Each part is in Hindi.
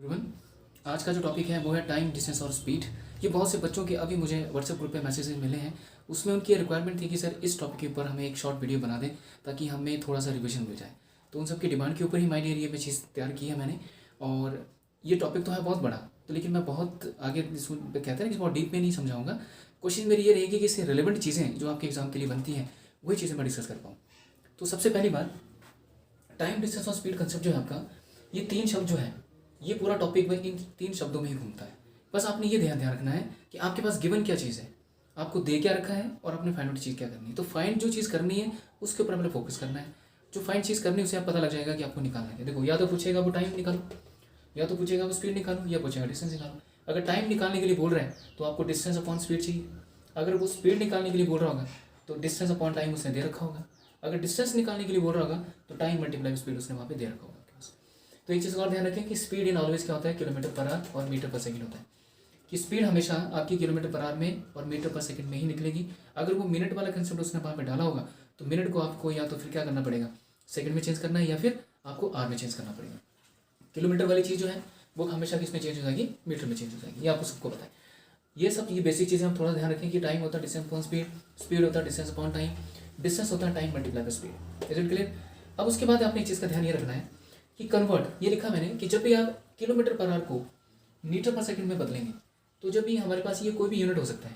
एवरीवन, आज का जो टॉपिक है वो है टाइम, डिस्टेंस और स्पीड। ये बहुत से बच्चों के अभी मुझे व्हाट्सएप ग्रुप पे मैसेजेस मिले हैं। उसमें उनकी रिक्वायरमेंट थी कि सर इस टॉपिक के ऊपर हमें एक शॉर्ट वीडियो बना दें ताकि हमें थोड़ा सा रिविजन मिल जाए। तो उन सब की डिमांड के ऊपर ही माय डियर ये चीज़ तैयार की है मैंने। और ये टॉपिक तो है बहुत बड़ा, तो लेकिन मैं बहुत आगे कहते हैं ना कि बहुत डीप में नहीं समझाऊंगा। कोशिश मेरी ये रहेगी कि इससे रिलेवेंट चीज़ें जो आपके एग्जाम के लिए बनती हैं वही चीज़ें मैं डिस्कस कर पाऊँ। तो सबसे पहली बात, टाइम, डिस्टेंस और स्पीड कंसेप्ट जो है आपका, ये तीन शब्द जो है ये पूरा टॉपिक में इन तीन शब्दों में ही घूमता है। बस आपने ये ध्यान रखना है कि आपके पास गिवन क्या चीज़ है, आपको दे क्या रखा है और आपने फाइंड आउट चीज़ क्या करनी है। तो फाइंड जो चीज़ करनी है उसके ऊपर हमें फोकस करना है। जो फाइंड चीज़ करनी है उसे आप पता लग जाएगा कि आपको निकालना है। देखो, या तो पूछेगा वो टाइम निकालो, या तो पूछेगा वो स्पीड निकालो, या पूछेगा डिस्टेंस निकालो। अगर टाइम निकालने के लिए बोल रहे हैं तो आपको डिस्टेंस अपॉन स्पीड चाहिए। अगर वो स्पीड निकालने के लिए बोल रहा होगा तो डिस्टेंस अपॉन टाइम उसने दे रखा होगा। अगर डिस्टेंस निकालने के लिए बोल रहा होगा तो टाइम मल्टीप्लाई स्पीड उसने वहाँ पे दे रखा होगा। तो एक चीज़ और ध्यान रखें कि स्पीड इन ऑलवेज क्या होता है, किलोमीटर पर आवर और मीटर पर सेकंड होता है। कि स्पीड हमेशा आपकी किलोमीटर पर आवर में और मीटर पर सेकंड में ही निकलेगी। अगर वो मिनट वाला कंसेप्ट उसने वहाँ पे डाला होगा तो मिनट को आपको या तो फिर क्या करना पड़ेगा, सेकंड में चेंज करना है, या फिर आपको आवर में चेंज करना पड़ेगा। किलोमीटर वाली चीज़ जो है वो हमेशा किस में चेंज हो जाएगी, मीटर में चेंज हो जाएगी। ये आपको सबको पता है। ये बेसिक चीज़ें हम थोड़ा ध्यान रखें कि टाइम होता है डिस्टेंस अपॉन स्पीड, स्पीड होता है डिस्टेंस अपॉन टाइम, डिस्टेंस होता है time multiply by speed. Is it clear? अब उसके बाद आपने एक चीज़ का ध्यान ये रखना है कि कन्वर्ट, ये लिखा मैंने कि जब भी आप किलोमीटर पर आवर को मीटर पर सेकंड में बदलेंगे तो जब भी हमारे पास ये कोई भी यूनिट हो सकता है,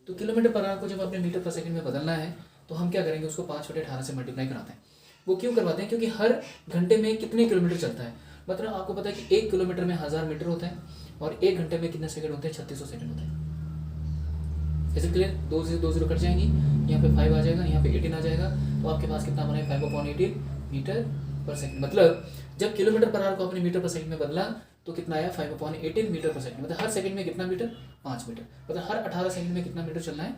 तो किलोमीटर पर आवर को जब आपने मीटर पर सेकंड में बदलना है तो हम क्या करेंगे, उसको 5/18 से मल्टीप्लाई कराते हैं। वो क्यों करवाते हैं? क्योंकि हर घंटे में कितने किलोमीटर चलता है। मतलब आपको पता है कि 1 किलोमीटर में 1000 मीटर होता है और 1 घंटे में कितने सेकंड होते हैं, 3600 सेकंड होते हैं। Is clear? 2 से 2 जीरो कट जाएंगी, यहाँ पे 5 आ जाएगा, यहाँ पे 18 आ जाएगा, तो आपके पास कितना बना है, 5/18 मीटर पर सेकंड। मतलब जब किलोमीटर पर आवर को आपने मीटर पर सेकंड में बदला तो कितना आया, 5/18 मीटर पर सेकंड। मतलब हर सेकंड में कितना मीटर, 5 मीटर। मतलब हर 18 सेकंड में कितना मीटर चलना है,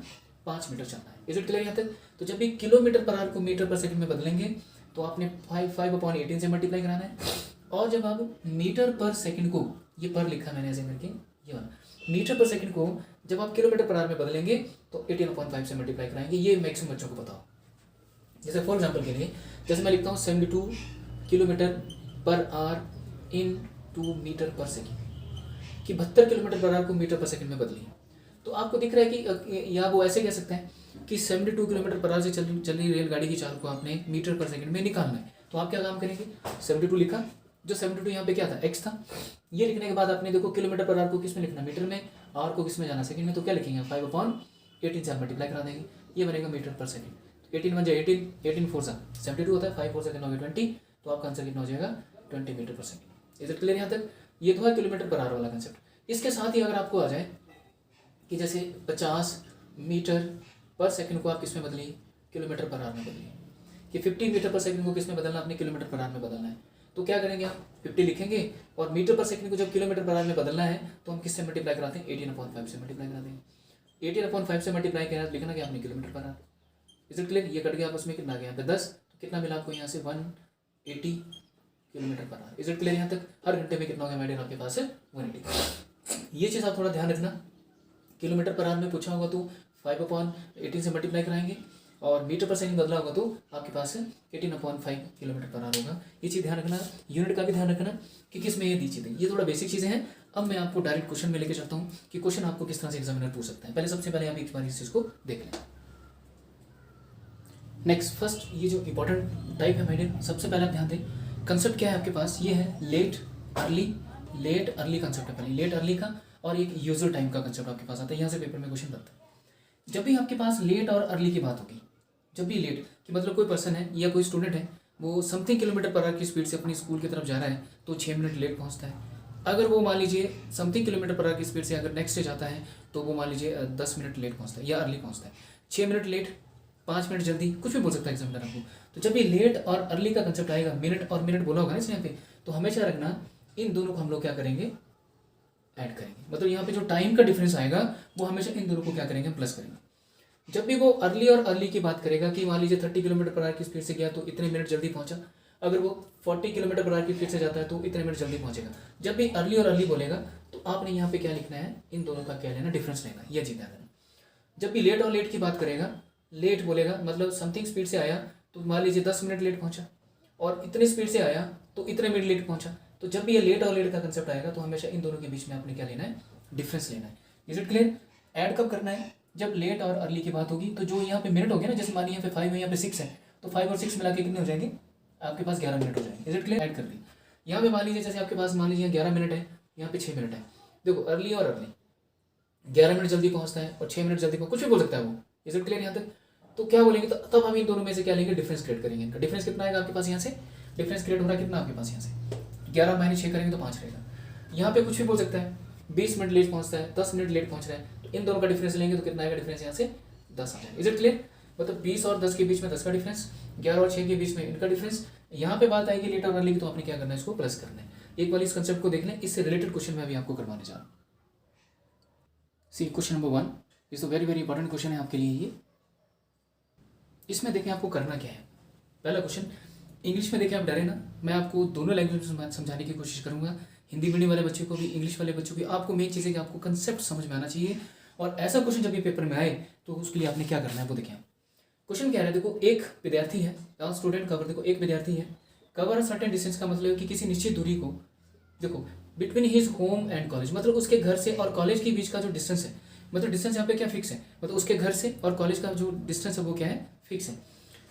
5 मीटर चलना है। इज इट क्लियर यहाँ तक? तो जब भी किलोमीटर पर आवर को मीटर पर सेकंड में बदलेंगे तो आपने 5/18 से मल्टीप्लाई कराना है। और जब आप मीटर पर सेकंड को, ये पर लिखा मैंने ऐसे करके, ये वाला मीटर पर सेकंड को जब आप किलोमीटर पर आवर में बदलेंगे तो 18/5 से मल्टीप्लाई कराएंगे। ये मैक्सिमम बच्चों को बताओ। जैसे फॉर एग्जाम्पल के लिए, जैसे मैं लिखता हूँ 72 kilometre per our in 2 metre पर सेकेंड, कि 72 किलोमीटर पर आवर को मीटर पर सेकेंड में बदलिए। तो आपको दिख रहा है कि या वो ऐसे कह सकते हैं कि 72 किलोमीटर पर आवर से चल रही रेलगाड़ी की चाल को आपने मीटर पर सेकेंड में निकालना है। तो आप क्या काम करेंगे, 72 लिखा, जो 72 यहाँ पे क्या था, एक्स था। ये लिखने के बाद आपने देखो किलोमीटर पर आवर को किस में लिखना, मीटर में, आवर को किस में जाना, सेकंड में। तो क्या लिखेंगे, 5/18 से मल्टीप्लाई करा देंगे, ये बनेगा मीटर पर सेकंड। 18 1 18, 18 4 72 होता है, 5 4 कितना हो गया 20, तो आपका आंसर कितना हो जाएगा 20 मीटर पर सेकंड। इज इट क्लियर यहाँ तक? ये तो है किलोमीटर पर आवर वाला कंसेप्ट। इसके साथ ही अगर आपको आ जाए कि जैसे 50 मीटर पर सेकंड को आप किस में बदलिए, किलोमीटर पर आवर में बदलिए, कि 50 मीटर पर सेकंड को किस में बदलना, अपने किलोमीटर पर आवर में बदलना है। तो क्या करेंगे, आप 50 लिखेंगे और मीटर पर सेकंड को जब किलोमीटर पर आवर में बदलना है तो हम किससे मल्टीप्लाई कराते हैं, 18/5 से मल्टीप्लाई करा देंगे। 18/5 से मल्टीप्लाई करा, लिखना क्या आपने, kilometre per our. Is it clear? ये कट गया, आपस में कितना गया, 10, तो कितना मिला आपको यहाँ से 180 kilometre per our. Is it clear यहाँ तक? हर घंटे में कितना हो गया मैडम आपके पास, 180। ये चीज़ आप थोड़ा ध्यान रखना। किलोमीटर पर आवर में पूछा होगा तो 5/18 से मल्टीप्लाई कराएंगे, और मीटर पर सेकंड बदला होगा तो आपके पास 18/5 किलोमीटर पर आवर होगा। ये चीज़ ध्यान रखना। यूनिट का भी ध्यान रखना कि किस में ये दी चीज़ें, ये थोड़ा बेसिक चीज़ें हैं। अब मैं आपको डायरेक्ट क्वेश्चन में लेके चलता हूँ कि क्वेश्चन आपको किस तरह से एग्जामिनर पूछ सकता है। पहले सबसे पहले आप एक बार इस चीज़ को देख लें। नेक्स्ट, फर्स्ट ये जो इंपॉर्टेंट टाइप है मेरे, सबसे पहले आप ध्यान दें, कंसेप्ट क्या है आपके पास, ये है लेट अर्ली कंसेप्ट है पहले, लेट अर्ली का, और एक यूजुअल टाइम का कंसेप्ट आपके पास आता है। यहाँ से पेपर में क्वेश्चन बनता है। जब भी आपके पास लेट और अर्ली की बात होगी, जब भी लेट कि मतलब कोई पर्सन है या कोई स्टूडेंट है, वो समथिंग किलोमीटर पर आवर की स्पीड से अपनी स्कूल की तरफ जा रहा है तो 6 मिनट लेट पहुंचता है। अगर वो मान लीजिए समथिंग किलोमीटर पर आवर की स्पीड से अगर नेक्स्ट डे जाता है तो वो मान लीजिए 10 मिनट लेट पहुंचता है या अर्ली पहुंचता है। 6 मिनट लेट, 5 मिनट जल्दी, कुछ भी बोल सकता है एग्जामिनर आपको। तो जब भी लेट और अर्ली का कंसेप्ट आएगा, मिनट और मिनट बोला होगा ना इस यहाँ पे, तो हमेशा रखना इन दोनों को हम लोग क्या करेंगे, ऐड करेंगे। मतलब यहाँ पे जो टाइम का डिफरेंस आएगा वो हमेशा इन दोनों को क्या करेंगे, प्लस करेंगे। जब भी वो अर्ली और अर्ली की बात करेगा कि मान लीजिए 30 किलोमीटर पर आवर की स्पीड से गया तो इतने मिनट जल्दी पहुंचा, अगर वो 40 किलोमीटर पर आवर की स्पीड से जाता है तो इतने मिनट जल्दी पहुंचेगा। जब भी अर्ली और अर्ली बोलेगा तो आपने यहाँ पे क्या लिखना है, इन दोनों का क्या लेना, डिफरेंस लेना, यह चीज़ ध्यान देना। जब भी लेट और लेट की बात करेगा, लेट बोलेगा मतलब समथिंग स्पीड से आया तो मान लीजिए 10 मिनट लेट पहुंचा, और इतने स्पीड से आया तो इतने मिनट लेट पहुंचा। तो जब भी ये लेट और लेट का कंसेप्ट आएगा तो हमेशा इन दोनों के बीच में आपने क्या लेना है, डिफरेंस लेना है। Is it clear? ऐड कब करना है? जब लेट और अर्ली की बात होगी। तो जो यहाँ पे मिनट हो गया ना, जैसे मानिए यहाँ पे 5 है, यहाँ पे 6 है, तो 5 और 6 मिला के कितने हो जाएंगे आपके पास? 11 मिनट हो जाएंगे। Is it clear? ऐड कर दी। यहाँ पे मान लीजिए जैसे आपके पास मान लीजिए 11 मिनट है, यहाँ पे 6 मिनट है। देखो अर्ली और अर्ली, 11 मिनट जल्दी पहुँचता है और 6 मिनट जल्दी कुछ भी बोल सकता है वो। इज इट क्लियर यहाँ तक? तो क्या बोलेंगे, तो तब हम इन दोनों में से क्या लेंगे, डिफरेंस क्रिएट करेंगे। इनका डिफरेंस कितना आएगा आपके पास? यहाँ से डिफरेंस क्रिएट हो रहा है कितना आपके पास? यहाँ से 11 माइनस 6 करेंगे तो 5 रहेगा। यहाँ पे कुछ भी बोल सकता है, 20 मिनट लेट पहुँचता है, 10 मिनट लेट पहुँच रहा है, तो इन दोनों का डिफरेंस लेंगे तो कितना आएगा डिफरेंस? यहाँ से 10 आ जाएगा। Is it clear? मतलब 20 और 10 के बीच में 10 का डिफरेंस, 11 और 6 के बीच में इनका डिफरेंस। यहाँ पे बात आएगी लेट और अर्ली की, तो आपने क्या करना है, इसको प्लस करना है। एक बार इस कंसेप्ट को देख लें, इससे रिलेटेड क्वेश्चन मैं अभी आपको करवाने जा रहा हूँ। सी क्वेश्चन नंबर 1 इज तो वेरी वेरी इंपॉर्टेंट क्वेश्चन है आपके लिए ये। इसमें देखें आपको करना क्या है। पहला क्वेश्चन इंग्लिश में देखें, आप डरे ना, मैं आपको दोनों लैंग्वेज में समझाने की कोशिश करूंगा, हिंदी मीडियम वाले बच्चों को भी, इंग्लिश वाले बच्चों को भी। आपको मेन चीज़ है कि आपको कंसेप्ट समझ में आना चाहिए। और ऐसा क्वेश्चन जब भी पेपर में आए तो उसके लिए आपने क्या करना है वो देखें। क्वेश्चन क्या है, देखो एक विद्यार्थी है, स्टूडेंट कवर, देखो एक विद्यार्थी है, कवर सर्टेन डिस्टेंस का मतलब है कि किसी निश्चित दूरी को, देखो between his home and college, मतलब उसके घर से और कॉलेज के बीच का जो डिस्टेंस है, मतलब डिस्टेंस यहाँ पे क्या फिक्स है, मतलब उसके घर से और कॉलेज का जो डिस्टेंस है वो क्या है, फिक्स है।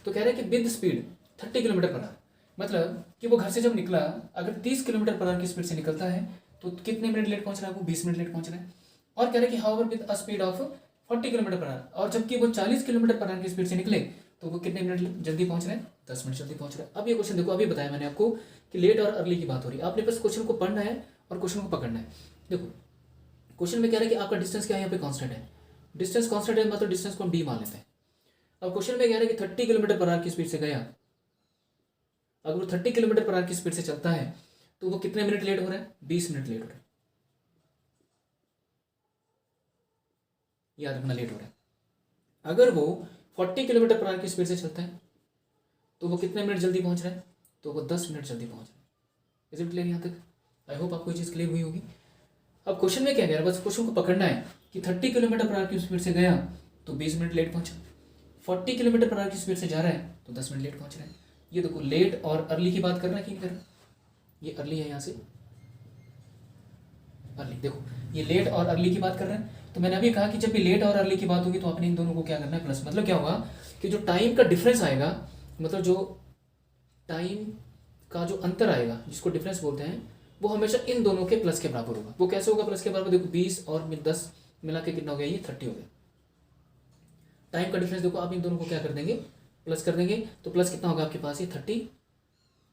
तो कह रहे हैं कि with speed 30 kilometre per our, मतलब कि वो घर से जब निकला, अगर 30 किलोमीटर पर आवर की स्पीड से निकलता है तो कितने मिनट लेट पहुंच रहा है वो? 20 मिनट लेट पहुंच रहा है। और कह रहे हैं कि however with a speed of 40 kilometre per our, और जबकि वो 40 किलोमीटर पर आवर की स्पीड से निकले तो वो कितने मिनट जल्दी पहुंच रहे हैं? 10 मिनट जल्दी पहुंच रहे हैं। अब ये क्वेश्चन देखो, अभी बताया मैंने आपको कि लेट और अर्ली की बात हो रही है, आपने बस क्वेश्चन को पढ़ना है और क्वेश्चन को पकड़ना है। देखो क्वेश्चन में कह रहा है कि आपका डिस्टेंस क्या है, यहाँ पे कांस्टेंट है, डिस्टेंस कांस्टेंट है, मतलब डिस्टेंस को हम डी मान लेते हैं। अब क्वेश्चन में कह रहा है कि 30 किलोमीटर पर आवर की स्पीड से गया, अगर वो 30 किलोमीटर पर आवर की स्पीड से चलता है तो वो कितने मिनट लेट हो रहा है? 20 मिनट लेट हो रहा है। याद रखना, लेट हो रहा है। अगर वो 40 किलोमीटर पर आवर की स्पीड से चलता है तो वो कितने मिनट जल्दी पहुंच रहा है? तो वो 10 मिनट जल्दी पहुंच रहा है। इज इट क्लियर यहाँ तक? आई होप आपको ये चीज़ क्लियर हुई होगी। अब क्वेश्चन में क्या कह रहा है, बस क्वेश्चन को पकड़ना है कि 30 किलोमीटर पर आवर की स्पीड से गया तो 20 मिनट लेट पहुंचा, 40 किलोमीटर पर आवर की स्पीड से जा रहा है तो 10 मिनट लेट पहुंच रहा है। ये देखो लेट और अर्ली की बात कर रहा है कि नहीं कर रहा? ये अर्ली है, यहाँ से अर्ली, देखो ये लेट और अर्ली की बात कर रहे हैं। तो मैंने अभी कहा कि जब भी लेट और अर्ली की बात होगी तो आपने इन दोनों को क्या करना है, प्लस। मतलब क्या होगा कि जो टाइम का डिफरेंस आएगा, मतलब जो टाइम का जो अंतर आएगा जिसको डिफरेंस बोलते हैं, वो हमेशा इन दोनों के प्लस के बराबर होगा। वो कैसे होगा प्लस के बराबर? देखो 20 और 10 मिला के कितना हो गया, ये 30 हो गया। टाइम का डिफरेंस देखो, आप इन दोनों को क्या कर देंगे, प्लस कर देंगे, तो प्लस कितना होगा आपके पास, ये 30।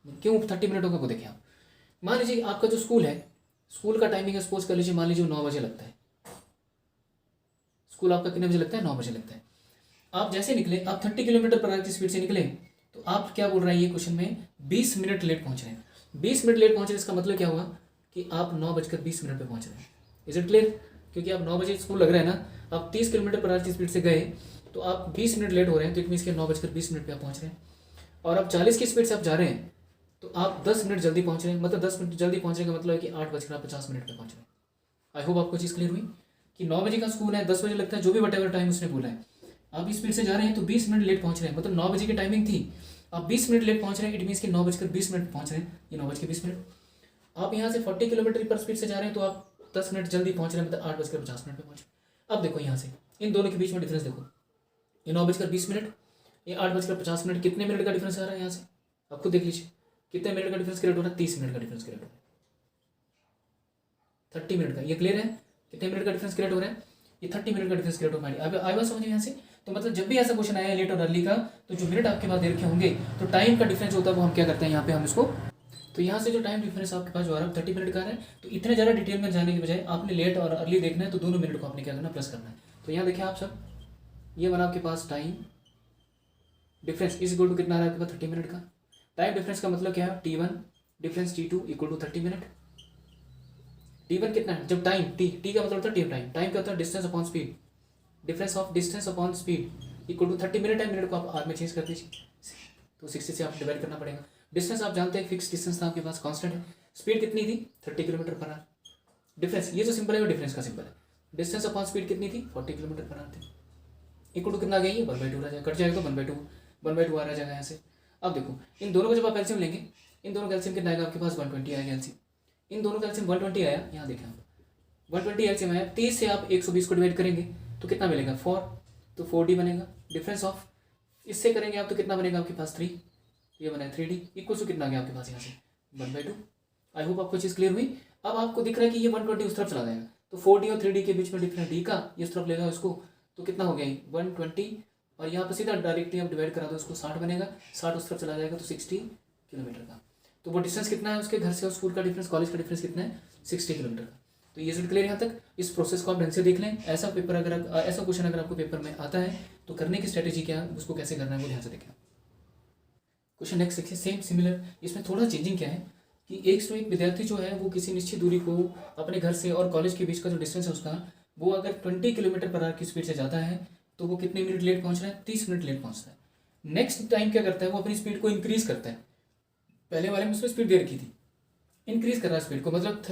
क्यों 30 मिनट होगा वो देखें आप। मान लीजिए आपका जो स्कूल है, स्कूल का टाइमिंग है, सपोज कर लीजिए, मान लीजिए 9 बजे लगता है। स्कूल आपका कितने बजे लगता है? 9 बजे लगता है। आप जैसे निकले, आप 30 किलोमीटर पर आवर की स्पीड से निकले, तो आप क्या बोल रहे हैं ये क्वेश्चन में, 20 मिनट लेट पहुंच रहे हैं। 20 मिनट लेट पहुंच रहे हैं, इसका मतलब क्या हुआ कि आप 9:20 पे पहुंच रहे हैं। Is it clear? क्योंकि आप 9 बजे स्कूल लग रहा है ना, आप 30 किलोमीटर पर आवर की स्पीड से गए तो आप 20 मिनट लेट हो रहे हैं, तो इट मीन्स के 9:20 पे आप पहुंच रहे हैं। और आप 40 की स्पीड से आप जा रहे हैं तो आप 10 मिनट जल्दी पहुंच रहे हैं। मतलब 10 मिनट जल्दी पहुंचने का मतलब है कि 8:50 पे पहुंच रहे हैं। आई होप आपको चीज़ क्लियर हुई कि 9 बजे का स्कूल है, 10 बजे लगता है, जो भी वट एवर टाइम उसने बोला है, आप इस स्पीड से जा रहे हैं तो 20 मिनट लेट पहुंच रहे हैं। मतलब 9 बजे की टाइमिंग थी, आप 20 मिनट लेट पहुंच रहे हैं, इट मीन्स कि 9:20 पहुंच रहे हैं, ये 9:20। आप यहाँ से 40 किलोमीटर पर स्पीड से जा रहे हैं तो आप 10 मिनट जल्दी पहुंच रहे हैं, मतलब 8:50 पे पहुंच रहे हैं। अब देखो यहाँ से इन दोनों के बीच में डिफरेंस देखो, ये 9:20, ये 8:50, कितने मिनट का डिफरेंस आ रहा है यहाँ से, आप खुद देख लीजिए कितने मिनट का डिफरेंस क्रिएट हो रहा है, 30 मिनट का डिफरेंस क्रिएट हो रहा है, 30 मिनट का। ये क्लियर है? कितने मिनट का डिफरेंस क्रिएट हो रहा है, ये 30 मिनट का डिफरेंस क्रिएट हो रहा है। अब आई बात समझिए यहाँ से। तो मतलब जब भी ऐसा क्वेश्चन आया लेट और अर्ली का, तो जो मिनट आपके पास दे रखे होंगे, तो टाइम का डिफरेंस होता है वो हम क्या करते हैं यहाँ पे, हम इसको, तो यहाँ से जो टाइम डिफरेंस आपके पास जो आ रहा है 30 मिनट का है, तो इतने ज़्यादा डिटेल में जाने के बजाय आपने लेट और अर्ली देखना है, तो दोनों मिनट को आपने क्या करना, प्लस करना है। तो यहाँ देखिए आप सब, ये बना आपके पास time difference is equal to कितना आ रहा है आपके पास, 30 मिनट का। टाइम डिफरेंस का मतलब क्या है, T1 difference T2 equal to 30 minute. T1 कितना है, जब टाइम टी का मतलब होता है टाइम, टाइम क्या होता है, distance upon speed, difference of distance upon speed equal to 30 minute है। मिनट को आप आर में चेंज कर दीजिए, तो 60 से आप डिवाइड करना पड़ेगा। डिस्टेंस आप जानते हैं फिक्स डिस्टेंस था आपके पास, कांस्टेंट है। स्पीड कितनी थी, 30 किलोमीटर पर आवर। डिफरेंस, ये जो सिंपल है वो डिफरेंस का सिंपल है। डिस्टेंस अपॉन स्पीड कितनी थी, 40 किलोमीटर पर आवर थी। इक्वल टू कितना आ गया, ये 1/2 रह जाएगा, कट जाएगा तो 1/2 आ रहा जाएगा यहाँ से। अब देखो इन दोनों को जब आप एलसीएम लेंगे, इन दोनों का एलसीएम कितना आएगा आपके पास, 120 आएगा एलसीएम। इन दोनों का एलसीएम 120 आया, यहाँ देखें आप 120 एलसीएम आया, 30 से आप 120 को डिवाइड करेंगे तो कितना मिलेगा 4, तो 4D बनेगा। डिफरेंस ऑफ इससे करेंगे आप तो कितना बनेगा आपके पास 3, ये बना 3D इक्वल टू कितना गया आपके पास यहाँ से 1/2। आई होप आपको चीज़ क्लियर हुई। अब आपको दिख रहा है कि ये 120 उस तरफ चला जाएगा, तो 4D और 3D के बीच में डिफरेंस D का ये उस तरफ लेगा इसको, तो कितना हो गया 120, और यहाँ पर सीधा डायरेक्टली आप डिवाइड करा दो इसको 60 बनेगा, 60 उस तरफ चला जाएगा तो 60 किलोमीटर का। तो वो डिस्टेंस कितना है उसके घर से और स्कूल का डिफरेंस, कॉलेज का डिफरेंस कितना है 60 किलोमीटर का। तो ये सब क्लियर यहाँ तक। इस प्रोसेस को आप ढंग से देख लें। ऐसा पेपर अगर ऐसा क्वेश्चन अगर आपको पेपर में आता है तो करने की स्ट्रेटेजी क्या है, उसको कैसे करना है वो ध्यान से देखें। क्वेश्चन नेक्स्ट देखिए, सेम सिमिलर, इसमें थोड़ा चेंजिंग क्या है कि एक विद्यार्थी जो है वो किसी निश्चित दूरी को अपने घर से और कॉलेज के बीच का जो डिस्टेंस है उसका, वो अगर 20 किलोमीटर पर आवर की स्पीड से जाता है तो वो कितने मिनट लेट पहुंच रहा है, 30 मिनट लेट पहुंचता है। नेक्स्ट टाइम क्या करता है, वो अपनी स्पीड को इंक्रीज करता है। पहले वाले में उसमें स्पीड दे रखी थी, इंक्रीज कर रहा है स्पीड को, मतलब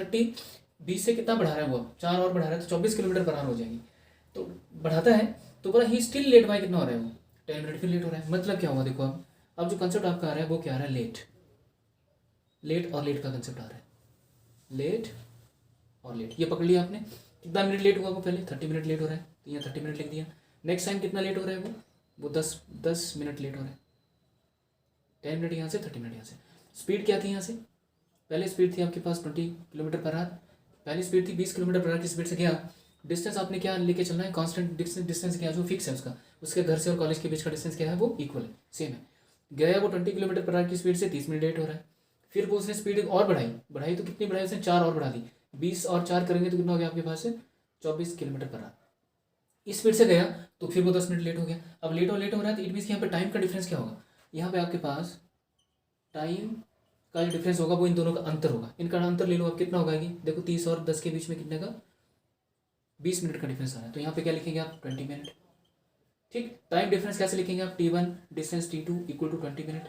20 से कितना बढ़ा रहा है वो, 4 और बढ़ा रहा है तो 24 किलोमीटर पर आवर हो जाएगी। तो बढ़ाता है तो बोला ही स्टिल लेट बाय कितना हो रहा है वो 10 मिनट फिर लेट हो रहा है। मतलब क्या हुआ देखो, अब जो कंसेप्ट आपका आ रहा है वो क्या आ रहा है, लेट और लेट का कंसेप्ट आ रहा है, लेट और लेट। ये पकड़ लिया आपने, कितना मिनट लेट हुआ वो, पहले 30 मिनट लेट हो रहा है तो यहाँ 30 मिनट लिख दिया। नेक्स्ट टाइम कितना लेट हो रहा है वो 10 मिनट लेट हो रहा है, 10 मिनट यहाँ से 30 मिनट यहाँ से। स्पीड क्या थी यहाँ से, पहले स्पीड थी आपके पास 20 किलोमीटर पर आवर, पहली स्पीड थी 20 किलोमीटर पर आवर की स्पीड से गया। डिस्टेंस आपने क्या लेके चलना है, कांस्टेंट डिस्टेंस क्या जो फिक्स है उसका, उसके घर से और कॉलेज के बीच का डिस्टेंस क्या है वो इक्वल है, सेम है। गया वो 20 किलोमीटर पर आवर की स्पीड से 30 मिनट लेट हो रहा है। फिर वो उसने स्पीड और बढ़ाई तो कितनी बढ़ाई उसने, 4 और बढ़ा दी, 20 और 4 करेंगे तो कितना हो गया आपके पास 24 किलोमीटर पर आवर। इस स्पीड से गया तो फिर वो 10 मिनट लेट हो गया। अब लेट हो रहा है तो इट मीन्स यहाँ पे टाइम का डिफरेंस क्या होगा, यहाँ पे आपके पास टाइम का जो डिफरेंस होगा वो इन दोनों का अंतर होगा। इनका अंतर ले लो आप, कितना होगा, देखो 30 और 10 के बीच में कितने का 20 मिनट का डिफरेंस आ रहा है, तो यहाँ पे क्या लिखेंगे आप 20 मिनट। ठीक, टाइम डिफरेंस कैसे लिखेंगे आप, T1 distance T2 equal to 20 minute.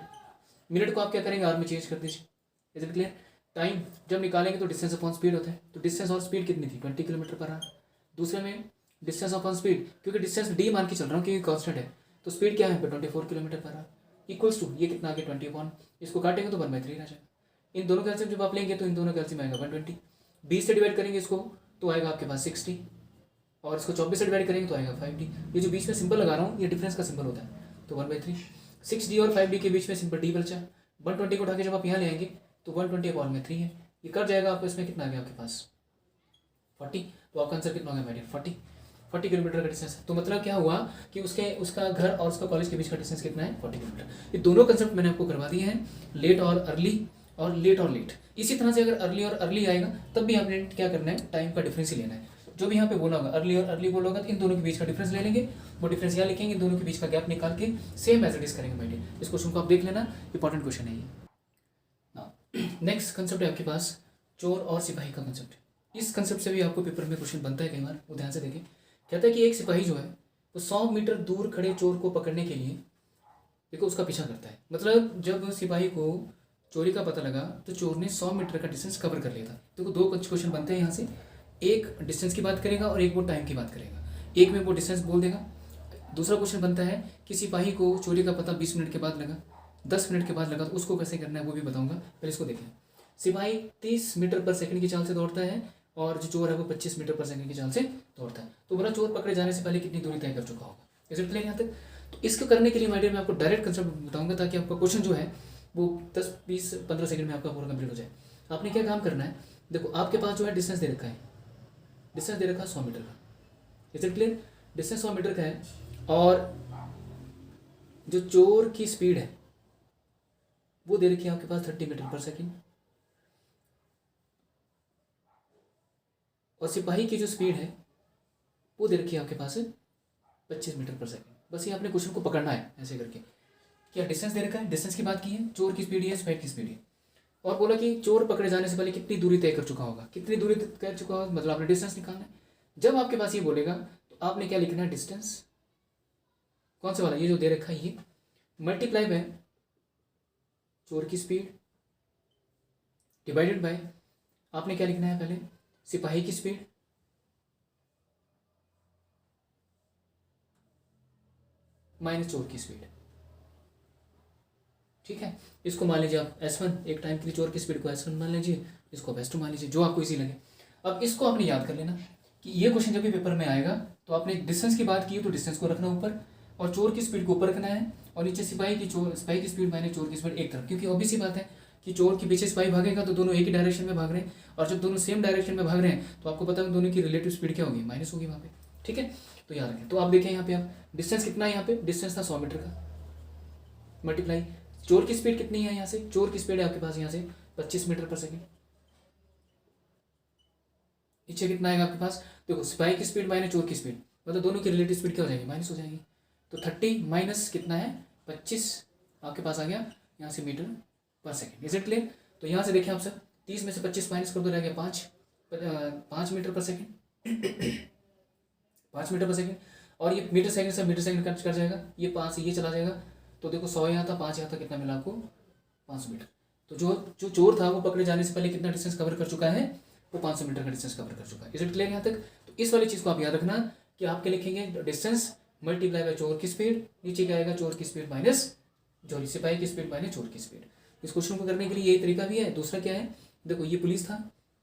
Minute को आप क्या करेंगे, आर में चेंज कर दीजिए। Is it clear. टाइम जब निकालेंगे तो डिस्टेंस अपॉन स्पीड होता है, तो डिस्टेंस और स्पीड कितनी थी 20 किलोमीटर पर आवर। दूसरे में डिस्टेंस अपॉन स्पीड, क्योंकि डिस्टेंस डी मान के चल रहा हूँ क्योंकि कांस्टेंट है, तो स्पीड क्या है 24 kilometre per our equals to ये कितना आ गया 20 अपॉन, इसको काटेंगे तो 1/3 आ जाएगा। इन दोनों कैल्सियम जब आप लेंगे तो इन दोनों कैल्सियम आएगा 120, 20 से डिवाइड करेंगे इसको तो आएगा आपके पास 60, और इसको 24 से डिवाइड करेंगे तो आएगा 5D। ये जो बीच में सिंबल लगा रहा हूँ ये डिफरेंस का सिंबल होता है, तो 1/3। 6D और 5D के बीच में सिंपल D बचा, 120 को उठा के जब आप यहाँ ले आएंगे तो 120 अपॉन में 3 है, ये कट जाएगा आपको, इसमें कितना आ गया आपके पास 40, तो आपका आंसर कितना हो गया मेडियन 40 किलोमीटर का डिस्टेंस है। तो मतलब क्या हुआ कि उसका घर और उसका कॉलेज के बीच का डिस्टेंस कितना है 40 किलोमीटर। ये दोनों कंसेप्ट मैंने आपको करवा दिए हैं, लेट और अर्ली और लेट और लेट। इसी तरह से अगर अर्ली और अर्ली आएगा तब भी आपने क्या करना है, टाइम का डिफरेंस ही लेना है। जो भी यहाँ पे बोला होगा अर्ली और अर्ली बोला होगा तो इन दोनों के बीच का डिफरेंस ले लेंगे, वो डिफरेंस यहाँ लिखेंगे, इन दोनों के बीच का गैप निकाल के सेम एज इट इज करेंगे भाई। इस क्वेश्चन को आप देख लेना, इंपॉर्टेंट क्वेश्चन है ये। नेक्स्ट कंसेप्ट है आपके पास चोर और सिपाही का कंसेप्ट। इस कंसेप्ट से भी आपको पेपर में क्वेश्चन बनता है कई बार, वो ध्यान से देखें। कहता है कि एक सिपाही जो है वो 100 मीटर दूर खड़े चोर को पकड़ने के लिए देखो उसका पीछा करता है। मतलब जब सिपाही को चोरी का पता लगा तो चोर ने 100 मीटर का डिस्टेंस कवर कर लिया था। देखो दो क्वेश्चन बनते हैं यहाँ से, एक डिस्टेंस की बात करेगा और एक वो टाइम की बात करेगा। एक में वो डिस्टेंस बोल देगा। दूसरा क्वेश्चन बनता है कि सिपाही को चोरी का पता 20 मिनट के बाद लगा, 10 मिनट के बाद लगा, तो उसको कैसे करना है वो भी बताऊंगा। पहले इसको देखें। सिपाही 30 मीटर पर सेकंड की चाल से दौड़ता है और जो चोर है वो 25 मीटर पर सेकंड की चाल से दौड़ता है। तो बोला चोर पकड़े जाने से पहले कितनी दूरी तय कर चुका होगा। इज इट क्लियर यहाँ तक। तो इसको करने के लिए मैं आपको डायरेक्ट कंसेप्ट बताऊंगा ताकि आपका क्वेश्चन जो है वो 10, 20, 15 सेकंड में आपका पूरा कंप्लीट हो जाए। आपने क्या काम करना है, देखो आपके पास जो है डिस्टेंस दे रखा है, डिस्टेंस दे रखा है 100 मीटर का। Is it clear. Distance 100 metre का है और जो चोर की स्पीड है वो दे रखी है आपके पास 30 मीटर पर सेकेंड, और सिपाही की जो स्पीड है वो दे रखी है आपके पास 25 मीटर पर सेकेंड। बस ये आपने क्वेश्चन को पकड़ना है ऐसे करके। क्या डिस्टेंस दे रखा है, डिस्टेंस की बात की है, चोर की स्पीड है, सिपाही की स्पीड है, और बोला कि चोर पकड़े जाने से पहले कितनी दूरी तय कर चुका होगा। कितनी दूरी तय कर चुका होगा मतलब आपने डिस्टेंस निकालना है। जब आपके पास ये बोलेगा तो आपने क्या लिखना है, डिस्टेंस कौन सा वाला, ये जो दे रखा है ये, मल्टीप्लाई बाय चोर की स्पीड डिवाइडेड बाय आपने क्या लिखना है पहले, सिपाही की स्पीड माइनस चोर की स्पीड। ठीक है, इसको मान लीजिए आप S1, एक टाइम के लिए चोर की स्पीड को S1 मान लीजिए, इसको आप S2 मान लीजिए, जो आपको इजी लगे। अब इसको आपने याद कर लेना कि ये क्वेश्चन जब भी पेपर में आएगा तो आपने डिस्टेंस की बात की है तो डिस्टेंस को रखना ऊपर, और चोर की स्पीड को ऊपर रखना है, और नीचे सिपाही की स्पीड माइनस चोर की स्पीड एक तरफ, क्योंकि ऑब्वियस सी बात है कि चोर के पीछे सिपाही भागेगा तो दोनों एक ही डायरेक्शन में भाग रहे हैं, और जब दोनों सेम डायरेक्शन में भाग रहे हैं तो आपको पता है दोनों की रिलेटिव स्पीड क्या होगी, माइनस होगी वहाँ पे। ठीक है, तो याद रखें। तो आप देखें यहाँ पे, आप डिस्टेंस कितना है, यहाँ पे डिस्टेंस था 100 मीटर का, मल्टीप्लाई चोर की स्पीड कितनी है, यहाँ से चोर की स्पीड है आपके पास यहाँ से 25 मीटर पर सेकेंड, नीचे कितना आएगा आपके पास, देखो सिपाही की स्पीड माइनस चोर की स्पीड, मतलब दोनों की रिलेटिव स्पीड क्या हो जाएगी, माइनस हो जाएगी। तो 30 माइनस कितना है 25 आपके पास आ गया यहाँ से मीटर पर सेकेंड। Is it clear? तो यहाँ से देखिए आप सर, 30 में से 25 माइनस कर दो, रह गया 5 मीटर पर सेकेंड 5 मीटर पर सेकेंड, और ये मीटर सेकेंड से मीटर सेकेंड कट कर जाएगा, ये 5 ये चला जाएगा, तो देखो 100 यहाँ था, 5 यहाँ था, कितना मिला आपको 500 मीटर। तो जो चोर था वो पकड़े जाने से पहले कितना डिस्टेंस कवर कर चुका है, वो 500 मीटर का डिस्टेंस कवर कर चुका है। इज इट क्लियर यहाँ तक? तो इस वाली चीज़ को आप याद रखना कि आपके लिखेंगे डिस्टेंस मल्टीप्लाई बाय चोर की स्पीड, नीचे क्या आएगा चोर की स्पीड माइनस जो सिपाही की स्पीड माइनस चोर की स्पीड। इस क्वेश्चन को करने के लिए यही तरीका भी है। दूसरा क्या है, देखो ये पुलिस था,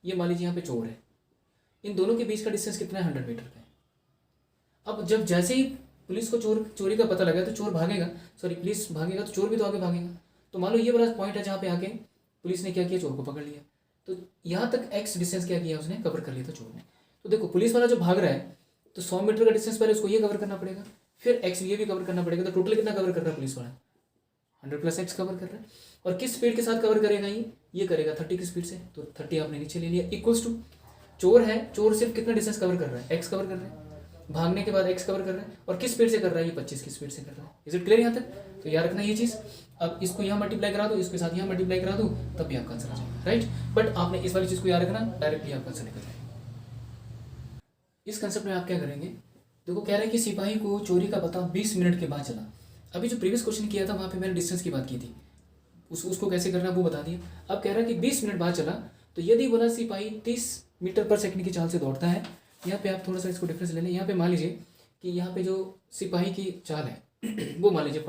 ये मान लीजिए यहाँ पे चोर है, इन दोनों के बीच का डिस्टेंस कितना है 100 मीटर का है। अब जब जैसे ही पुलिस को चोरी का पता लगा तो चोर भागेगा, सॉरी पुलिस भागेगा तो चोर भी तो आगे भागेगा। तो मान लो ये वाला पॉइंट है जहाँ पे आके पुलिस ने क्या किया, चोर को पकड़ लिया, तो यहाँ तक एक्स डिस्टेंस क्या किया उसने, कवर कर लिया था चोर ने। तो देखो पुलिस वाला जो भाग रहा है तो 100 मीटर का डिस्टेंस पहले उसको ये कवर करना पड़ेगा, फिर एक्स ये भी कवर करना पड़ेगा, तो टोटल कितना कवर कर रहा है पुलिस वाला, 100 प्लस एक्स कवर कर रहा है। और किस स्पीड के साथ कवर करेगा ये करेगा 30 की स्पीड से, तो 30 आपने नीचे ले लिया, इक्वल्स टू चोर है, चोर सिर्फ कितना डिस्टेंस कवर कर रहा है, एक्स कवर कर रहा है, भागने के बाद एक्स कवर कर रहा है, और किस स्पीड से कर रहा है, ये 25 की स्पीड से कर रहा है। इज इट क्लियर यहाँ तक? तो याद रखना ये चीज़। अब इसको यहाँ मल्टीप्लाई करा दो, इसके साथ यहाँ मल्टीप्लाई करा दो, तब भी आपका आंसर आ जाएगा, राइट। बट आपने इस वाली चीज़ को याद रखना, डायरेक्टली आपका आंसर निकल जाएगा। इस कंसेप्ट में आप क्या करेंगे, देखो कह रहे हैं कि सिपाही को चोरी का पता 20 मिनट के बाद चला। अभी जो प्रीवियस क्वेश्चन किया था वहाँ पे मैंने डिस्टेंस की बात की थी, उसको कैसे करना वो बता दिया। अब कह रहा है कि 20 मिनट बाद चला, तो यदि बोला सिपाही 30 मीटर पर सेकंड की चाल से दौड़ता है, यहाँ पे आप थोड़ा सा इसको डिफरेंस ले लें। यहाँ पे मान लीजिए कि यहाँ पे जो सिपाही की चाल है वो मान लीजिए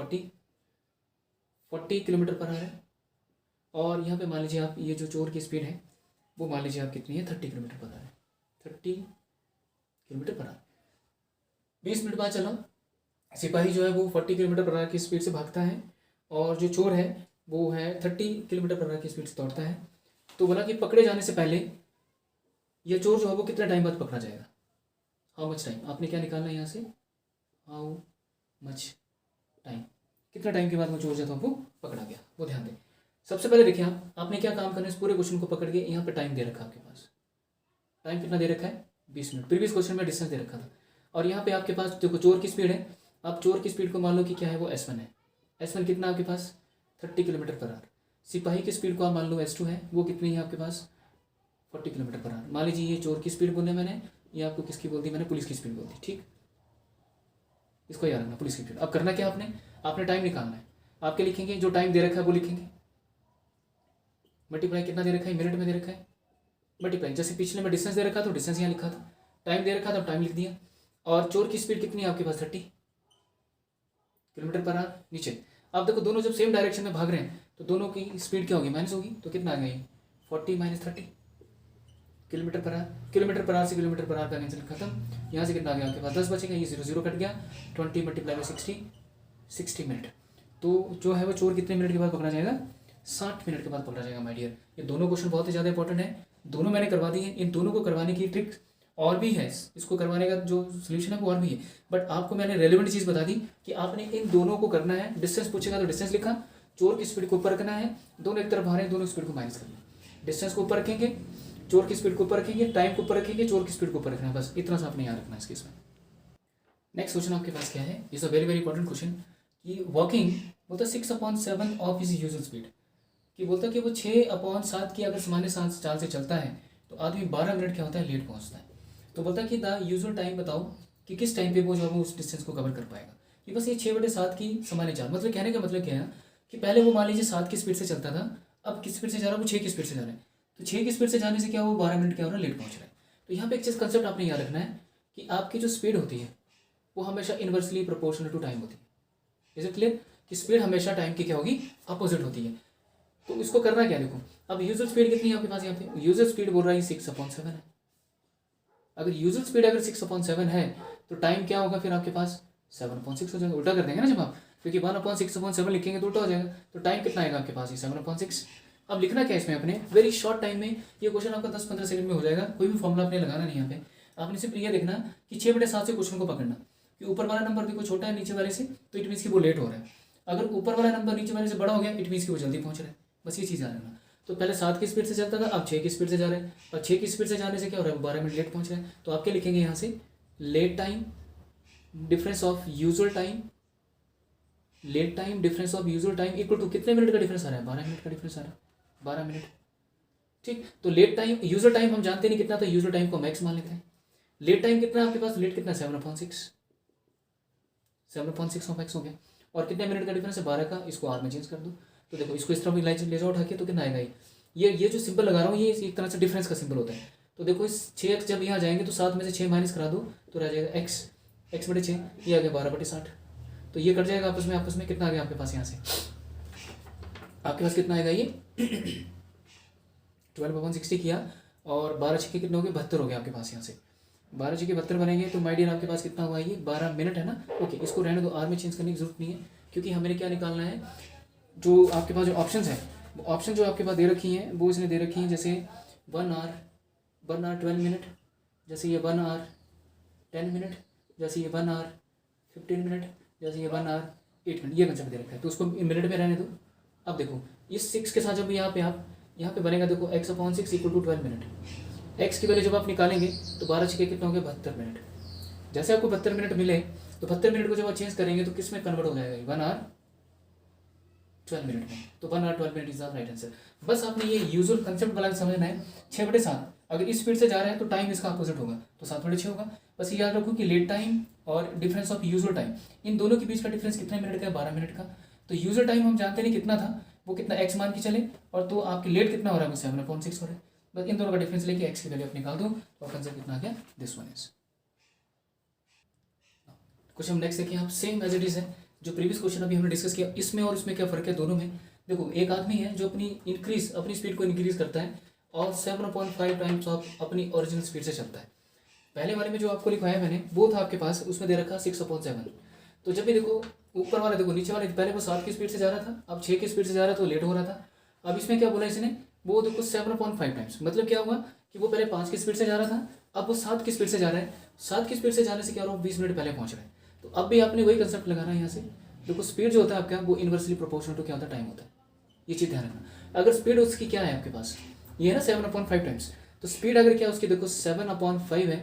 40 किलोमीटर पर आ रहा है, और यहाँ पे मान लीजिए आप ये जो चोर की स्पीड है वो मान लीजिए आप कितनी है 30 किलोमीटर पर आ रहा है, 30 किलोमीटर पर आ रहा है। 20 मिनट बाद चला, सिपाही जो है वो 40 किलोमीटर पर आवर की स्पीड से भागता है, और जो चोर है वो है 30 किलोमीटर पर आवर की स्पीड से दौड़ता है। तो बोला कि पकड़े जाने से पहले ये चोर जो है वो कितना टाइम बाद पकड़ा जाएगा, हाउ मच टाइम। आपने क्या निकालना है यहाँ से, हाउ मच टाइम, कितना टाइम के बाद वो चोर जो था वो पकड़ा गया, वो ध्यान दें। सबसे पहले देखिए आपने क्या काम करना है, इस पूरे क्वेश्चन को पकड़ के यहाँ पे टाइम दे रखा है आपके पास, टाइम कितना दे रखा है 20 मिनट। प्रीवियस क्वेश्चन में डिस्टेंस दे रखा था, और यहाँ पे आपके पास देखो चोर की स्पीड है, आप चोर की स्पीड को मान लो कि क्या है वो S1 है, S1 कितना आपके पास 30 किलोमीटर पर आवर। सिपाही की स्पीड को आप मान लो S2 है, वो कितनी है आपके पास 40 किलोमीटर पर आवर। मान लीजिए ये चोर की स्पीड बोले मैंने, ये आपको किसकी बोल दी मैंने, पुलिस की स्पीड बोल दी, ठीक। इसको याद रखना, पुलिस की स्पीड। अब करना क्या आपने टाइम निकालना है। आपके लिखेंगे जो टाइम दे रखा है वो लिखेंगे, मल्टीप्लाई कितना दे रखा है, मिनट में दे रखा है, मल्टीप्लाई जैसे पिछले में डिस्टेंस दे रखा तो डिस्टेंस यहाँ लिखा था, टाइम दे रखा था टाइम लिख दिया, और चोर की स्पीड कितनी है आपके पास 30 किलोमीटर पर आवर नीचे। अब देखो दोनों जब सेम डायरेक्शन में भाग रहे हैं तो दोनों की स्पीड क्या होगी, माइनस होगी, तो कितना आ गया ये 40 minus 30 kilometre per our. Kilometre per our से किलोमीटर पर आवर का कैंसिल खत्म, यहाँ से कितना आ गया आपके पास 10 बचेगा, ये 0 0 कट गया, 20 मल्टीप्लाई बाई 60 मिनट। तो जो है वो चोर कितने मिनट के बाद पकड़ा जाएगा, 60 मिनट के बाद पकड़ा जाएगा माय डियर। ये दोनों क्वेश्चन बहुत ही ज़्यादा इंपॉर्टेंट है, दोनों मैंने करवा दी है। इन दोनों को करवाने की ट्रिक और भी है, इसको करवाने का जो सोल्यूशन है वो और भी है, बट आपको मैंने रेलेवेंट चीज़ बता दी कि आपने इन दोनों को करना है। डिस्टेंस पूछेगा तो डिस्टेंस लिखा, चोर की स्पीड को ऊपर रखना है, दोनों एक तरफ आ रहे हैं, दोनों स्पीड को माइनस करना है। डिस्टेंस को ऊपर रखेंगे, चोर की स्पीड को ऊपर रखेंगे, टाइम को ऊपर रखेंगे, चोर की स्पीड को ऊपर रखना है, बस इतना सा आपने याद रखना है इसके इसमें। नेक्स्ट क्वेश्चन आपके पास क्या है, is a very very important question कि वॉकिंग बोलता 6/7 ऑफ हिज यूजुअल स्पीड, कि बोलता कि वो 6/7 की अगर सामान्य चाल से चलता है तो आदमी 12 मिनट क्या होता है लेट पहुंचता है। तो बोलता कि द यूजुअल टाइम बताओ कि किस टाइम पे वो जो है वो उस डिस्टेंस को कवर कर पाएगा। कि बस ये 6/7 की सामान्य चाल, मतलब कहने का मतलब क्या है कि पहले वो मान लीजिए 7 की स्पीड से चलता था, अब किस स्पीड से जा रहा है वो 6 की स्पीड से जा रहा है, तो 6 की स्पीड से जाने से क्या वो 12 मिनट क्या हो रहा है लेट पहुँच रहा है। तो यहाँ पे एक चीज़ कंसेप्ट आपने याद रखना है कि आपकी जो स्पीड होती है वो हमेशा इन्वर्सली प्रोपोर्शनल टू टाइम होती है। इज इट क्लियर कि स्पीड हमेशा टाइम की क्या होगी, अपोजिट होती है। तो इसको करना क्या, देखो अब यूजर स्पीड कितनी है आपके पास, यहाँ पे यूजर स्पीड बोल रहा है 6/7 है। अगर यूजर स्पीड अगर 6/7 है तो टाइम क्या होगा फिर आपके पास 7/6 हो जाएगा। उल्टा कर देंगे ना जब आप, क्योंकि 1/6/7 लिखेंगे तो उल्टा हो जाएगा। तो टाइम कितना आएगा आपके पास, ये 7/6। अब लिखना क्या है इसमें अपने, वेरी शॉर्ट टाइम में ये क्वेश्चन आपका 10-15 सेकंड में हो जाएगा। कोई भी फॉर्मूला आपने लगाना नहीं यहाँ पे, आपने सिर्फ ये देखना कि 6/7 से क्वेश्चन को पकड़ना कि ऊपर वाला नंबर भी कोई छोटा है नीचे वाले से, तो इट मीन्स कि वो लेट हो रहा है। अगर ऊपर वाला नंबर नीचे वाले से बड़ा हो गया, इट मीन्स कि वो जल्दी पहुंच रहा है। बस ये चीज़ आ रहा है। तो पहले 7 की स्पीड से चलता था, अब 6 की स्पीड से जा रहे हैं, और 6 की स्पीड से जाने से क्या हो रहा है, 12 मिनट लेट पहुंच रहे हैं। तो आप क्या लिखेंगे यहाँ से, late time difference of usual time, late time difference of usual time equal to कितने मिनट का डिफरेंस आ रहा है, 12 मिनट का डिफरेंस आ रहा है, 12 मिनट। ठीक, तो लेट टाइम यूजर टाइम हम जानते नहीं कितना, तो यूजर टाइम को मैक्स मान लेते हैं। लेट टाइम कितना है आपके पास, लेट कितना 7/6, 7/6 ऑफ एक्स हो गया। और कितने मिनट का डिफरेंस है, 12 का, इसको आर में चेंज कर दो। तो देखो इसको इस तरह भी ले जाओ उठा के, तो कितना आएगा ये जो सिंबल लगा रहा हूँ ये एक तरह से डिफरेंस का सिंबल होता है। तो देखो इस 6x जब यहाँ जाएंगे तो 7 में से 6 माइनस करा दो तो रह जाएगा x/6, ये आ गया 12/60। तो ये कट जाएगा आपस में कितना आ गया आपके पास, यहाँ से आपके पास कितना आएगा, ये 12/60 किया और 12×6 कितने हो गए, 72 हो गए आपके पास। यहाँ से 12×6 72 बनेंगे। तो माय डियर आपके पास कितना हुआ, ये 12 मिनट है ना। ओके, इसको रहने दो, आर में चेंज करने की जरूरत नहीं है, क्योंकि हमें क्या निकालना है, जो आपके पास जो ऑप्शन है, ऑप्शन जो आपके पास दे रखी हैं वो इसने दे रखी हैं, जैसे 1 आवर 12 मिनट, जैसे ये 1 आवर 10 मिनट, जैसे ये 1 आवर 15 मिनट, जैसे ये 1 आवर 8 मिनट, ये कंसेप्ट दे रखा है। तो उसको मिनट में रहने दो। अब देखो इस 6 के साथ जब यहाँ पे बनेगा, देखो x/6 = 12 मिनट। x की वैल्यू जब आप निकालेंगे तो 12×6 कितना हो गया, 72 मिनट। जैसे आपको 72 मिनट मिले तो 72 मिनट को जब आप चेंज करेंगे तो किस में कन्वर्ट हो जाएगा, 1 आवर 12 मिनट में। तो 1 hour 12 minute is the right answer. बस आपने ये यूजुअल कंसेप्ट वाला समझना है। 6/7 अगर इस स्पीड से जा रहा है तो टाइम इसका अपोजिट होगा, तो 7/6 होगा। बस ये याद रखो कि लेट टाइम और डिफरेंस ऑफ यूजुअल टाइम, इन दोनों के बीच का डिफरेंस कितने मिनट का है, 12 मिनट का। तो यूजुअल टाइम हम जानते नहीं कितना था, वो कितना x मान के चले, और तो आपकी लेट कितना हो रहा है, 7/6 हो रहा है। बस इन दोनों का डिफरेंस लेके x की वैल्यू आप निकाल दो और आंसर कितना आ गया, this one is. Question next देखिए आप, सेम एज इट इज है जो प्रीवियस क्वेश्चन अभी हमने डिस्कस किया। इसमें और इसमें क्या फर्क है दोनों में, देखो एक आदमी है जो अपनी स्पीड को इंक्रीज करता है और 7/5 टाइम्स ऑफ अपनी ओरिजिनल स्पीड से चलता है। पहले वाले में जो आपको लिखवाया मैंने वो था आपके पास, उसमें दे रखा 6/7। तो जब भी देखो ऊपर वाला देखो नीचे वाले, पहले वो 7 की स्पीड से जा रहा था, अब 6 की स्पीड से जा रहा था, तो लेट हो रहा था। अब इसमें क्या बोला इसने, वो देखो 7/5 टाइम्स, मतलब क्या हुआ कि वो पहले 5 की स्पीड से जा रहा था, अब वो 7 की स्पीड से जा रहा है। 7 की स्पीड से जाने से क्या हो रहा है, 20 मिनट पहले पहुंच रहा है। तो अब भी आपने वही कंसेप्ट लगाना है यहाँ से। देखो स्पीड जो होता है आपका वो इनवर्सली प्रोपोर्शनल टू क्या होता है, टाइम होता है। ये चीज़ ध्यान रखना। अगर स्पीड उसकी क्या है आपके पास, ये है ना 7/5 टाइम्स, तो स्पीड अगर क्या उसकी देखो 7/5 है,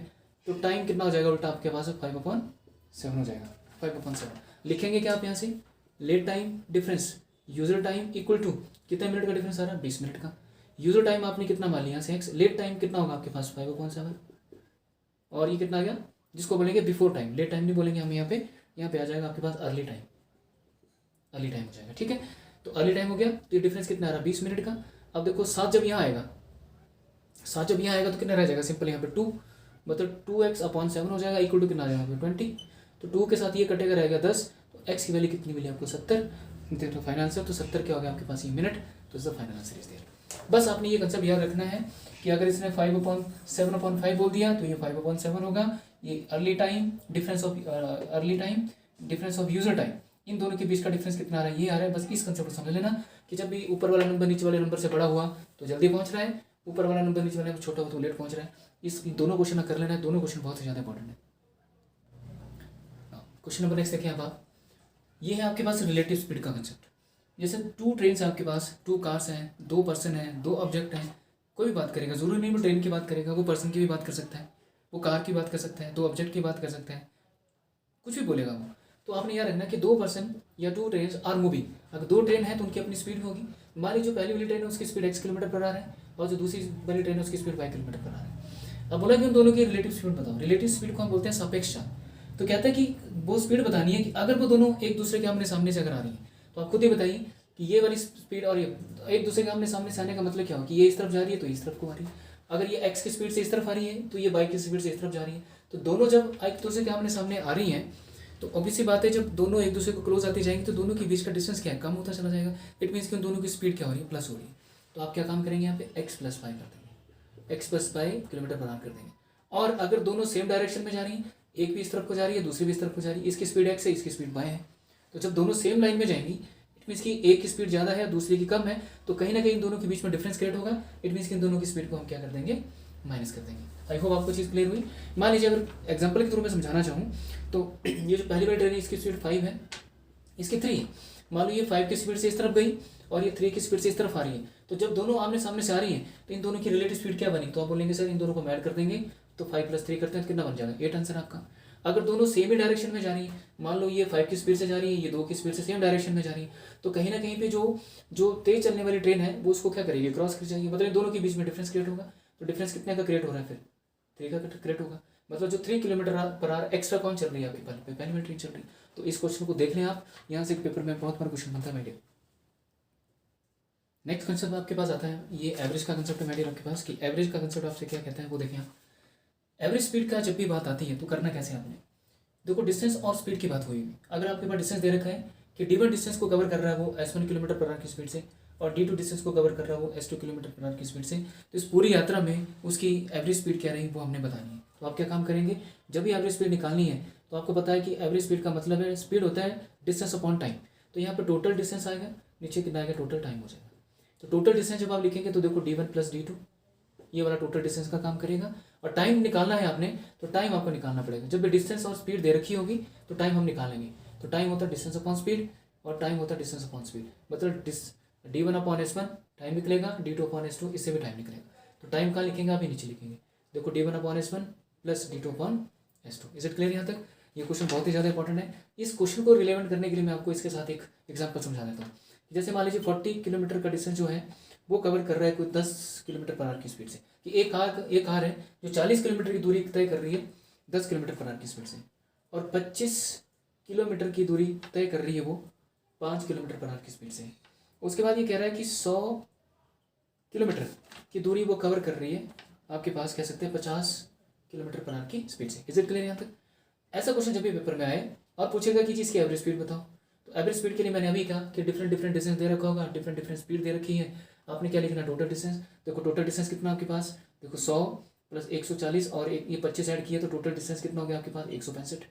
तो टाइम कितना हो जाएगा उल्टा आपके पास, 5/7 हो जाएगा। 5/7 लिखेंगे क्या आप यहाँ से, late time difference user time equal to कितने मिनट का डिफरेंस आ रहा है, 20 मिनट का। यूजर टाइम आपने कितना मान लिया यहाँ से x, लेट टाइम कितना होगा आपके पास 5/7, और ये कितना आ गया, जिसको बोलेंगे बिफोर टाइम, लेट टाइम नहीं बोलेंगे हम यहाँ पे आ जाएगा आपके पास अर्ली टाइम हो जाएगा। ठीक है, तो अर्ली टाइम हो गया। तो ये डिफरेंस कितना आ रहा है, 20 मिनट का। अब देखो 7 जब यहाँ आएगा तो कितना रह जाएगा, सिंपल यहाँ पे 2, मतलब 2x/7 हो जाएगा, इक्वल टू कितना आ जाएगा 20। तो 2 के साथ ये कटेगा, रहेगा 10। तो x की वैल्यू कितनी मिली आपको, 70। तो फाइनल आंसर, तो 70 क्या हो गया आपके पास, ये मिनट। तो इसका फाइनल आंसर इज देयर। बस आपने ये कंसेप्ट याद रखना है कि अगर इसने 5/7/5 बोल दिया तो ये 5/7 होगा। ये early time difference of user time, इन दोनों के बीच का डिफरेंस कितना आ रहा है, ये आ रहा है। बस इस कंसेप्ट को समझ लेना कि जब भी ऊपर वाला नंबर नीचे वाले नंबर से बड़ा हुआ तो जल्दी पहुंच रहा है, ऊपर वाला नंबर नीचे वाले नंबर छोटा हुआ तो लेट पहुंच रहा है। इस दोनों क्वेश्चन कर लेना है, दोनों क्वेश्चन बहुत ही ज़्यादा इंपॉर्टेंट है। क्वेश्चन नंबर नेक्स्ट देखिए आप, ये है आपके पास रिलेटिव स्पीड का कंसेप्ट। जैसे 2 ट्रेन है आपके पास, 2 कार्स हैं, 2 पर्सन हैं, 2 ऑब्जेक्ट हैं। कोई भी बात करेगा, जरूरी नहीं वो ट्रेन की बात करेगा, वो पर्सन की भी बात कर सकता है, वो कार की बात कर सकता है, 2 ऑब्जेक्ट की बात कर सकता है, कुछ भी बोलेगा वो। तो आपने याद रखना कि 2 पर्सन या 2 ट्रेन आर मूविंग। अगर 2 ट्रेन है तो उनकी अपनी स्पीड होगी। मान लीजिए जो पहली वाली ट्रेन है उसकी speed x kilometre per our है और जो दूसरी वाली ट्रेन है उसकी speed y kilometre per our है। अब बोला कि उन दोनों की रिलेटिव स्पीड बताओ। रिलेटिव स्पीड को हम बोलते हैं सापेक्ष चाल। तो कहता है कि वो स्पीड बतानी है कि अगर वो दोनों एक दूसरे के आमने सामने से अगर आ रही है, तो आप खुद ही बताइए कि ये वाली स्पीड और ये एक दूसरे के आमने सामने से आने का मतलब क्या हो कि ये इस तरफ जा रही है तो इस तरफ को आ रही है। अगर ये x की स्पीड से इस तरफ आ रही है तो ये y की स्पीड से इस तरफ जा रही है। तो दोनों जब एक दूसरे के आमने सामने आ रही हैं तो ऑब्वियसली बात है, जब दोनों एक दूसरे को क्लोज आती जाएंगी तो दोनों के बीच का डिस्टेंस क्या है, कम होता चला जाएगा। इट मीन्स कि उन दोनों की स्पीड क्या हो रही है, प्लस हो रही है। तो आप क्या काम करेंगे यहाँ पे x+5 कर देंगे, x+5 किलोमीटर पर आवर कर देंगे। और अगर दोनों सेम डायरेक्शन में जा रही हैं, एक भी इस तरफ को जा रही है, दूसरी भी इस तरफ को जा रही है, इसकी स्पीड x है, इसकी स्पीड y है, तो जब दोनों सेम लाइन में जाएंगी, इट मीन्स कि एक की स्पीड ज़्यादा है, दूसरी की कम है, तो कहीं ना कहीं इन दोनों के बीच में डिफरेंस क्रिएट होगा। इट मीन्स कि इन दोनों की स्पीड को हम क्या कर देंगे, माइनस कर देंगे। आई होप आपको चीज़ क्लियर हुई। मान लीजिए अगर एग्जाम्पल के थ्रू में समझाना चाहूँ तो ये जो पहली वाली ट्रेन है इसकी स्पीड 5 है, इसकी 3 है। मान लो ये 5 की स्पीड से इस तरफ गई और ये 3 की स्पीड से इस तरफ आ रही है, तो जब दोनों आमने सामने से आ रही हैं तो इन दोनों की रिलेटिव स्पीड क्या बनी, तो आप बोलेंगे सर इन दोनों को ऐड कर देंगे तो 5+3 करते हैं तो कितना बन जाएगा, 8 आंसर आपका। अगर दोनों सेम ही डायरेक्शन में जा रही है, मान लो ये 5 की स्पीड से जा रही है, ये 2 की स्पीड से सेम डायरेक्शन में जा रही है, तो कहीं ना कहीं पे जो तेज चलने वाली ट्रेन है वो उसको क्या करेगी, क्रॉस कर जाएगी। मतलब दोनों के बीच में डिफरेंस क्रिएट होगा। तो डिफरेंस कितने का क्रिएट हो रहा है, फिर 3 का क्रिएट होगा। मतलब जो 3 किलोमीटर पर आवर एक्स्ट्रा कौन चल रही है, आपकी पहली वाली ट्रेन चल रही है। तो इस क्वेश्चन को देख लें आप, यहाँ से पेपर में बहुत बार क्वेश्चन बनता है मेरे। नेक्स्ट कंसेप्ट आपके पास आता है, ये एवरेज का कंसेप्ट है मेरे आपके पास, कि एवरेज का कंसेप्ट आपसे क्या कहता है वो देखें आप। एवरेज स्पीड का जब भी बात आती है तो करना कैसे आपने, देखो डिस्टेंस और स्पीड की बात हुई। अगर आपके पास डिस्टेंस दे रखा है कि D1 डिस्टेंस को कवर कर रहा है वो S1 किलोमीटर पर आवर की स्पीड से, और D2 डिस्टेंस को कवर कर रहा है वो S2 किलोमीटर पर आवर की स्पीड से, तो इस पूरी यात्रा में उसकी एवरेज स्पीड क्या रही वो हमने बतानी है। तो आप क्या काम करेंगे, जब भी एवरेज स्पीड निकालनी है तो आपको पता है कि एवरेज स्पीड का मतलब है, स्पीड होता है डिस्टेंस अपॉन टाइम। तो यहाँ पर टोटल डिस्टेंस आएगा, नीचे कितना आएगा, टोटल टाइम हो जाएगा। तो टोटल डिस्टेंस जब आप लिखेंगे तो देखो D1 + D2 ये वाला टोटल डिस्टेंस का काम करेगा। और टाइम निकालना है आपने, तो टाइम आपको निकालना पड़ेगा। जब भी डिस्टेंस और स्पीड दे रखी होगी तो टाइम हम निकालेंगे। तो टाइम होता है डिस्टेंस अपॉन स्पीड और टाइम होता है डिस्टेंस अपॉन स्पीड। मतलब D1/S1 टाइम निकलेगा, D2/S2 इससे भी टाइम निकलेगा। तो टाइम कहाँ लिखेंगे, आप ही नीचे लिखेंगे। देखो D1/S1 + D2/S2। Is it clear यहाँ तक। ये क्वेश्चन बहुत ही ज़्यादा इंपॉर्टेंट है। इस क्वेश्चन को रिलेवेंट करने के लिए मैं आपको इसके साथ एक एग्जाम्पल समझा देता हूँ। जैसे मान लीजिए 40 किलोमीटर का डिस्टेंस जो है वो कवर कर रहा है कोई 10 किलोमीटर पर आवर की स्पीड से, कि एक कार है जो 40 किलोमीटर की दूरी तय कर रही है 10 किलोमीटर पर आवर की स्पीड से, और 25 किलोमीटर की दूरी तय कर रही है वो 5 किलोमीटर पर आवर की स्पीड से। उसके बाद ये कह रहा है कि 100 किलोमीटर की दूरी वो कवर कर रही है, आपके पास कह सकते हैं 50 किलोमीटर पर आवर की स्पीड से। इज इट क्लियर यहाँ तक। ऐसा क्वेश्चन जब भी पेपर में आए और पूछेगा कि इसकी एवरेज स्पीड बताओ, तो एवरेज स्पीड के लिए मैंने अभी कहा कि डिफरेंट डिस्टेंस दे रखा होगा, डिफरेंट स्पीड दे रखी है। आपने क्या लिखना, टोटल डिस्टेंस। देखो टोटल डिस्टेंस कितना आपके पास, देखो 100 + 140 और ये 25 ऐड किया तो टोटल डिस्टेंस कितना हो गया आपके पास, 165।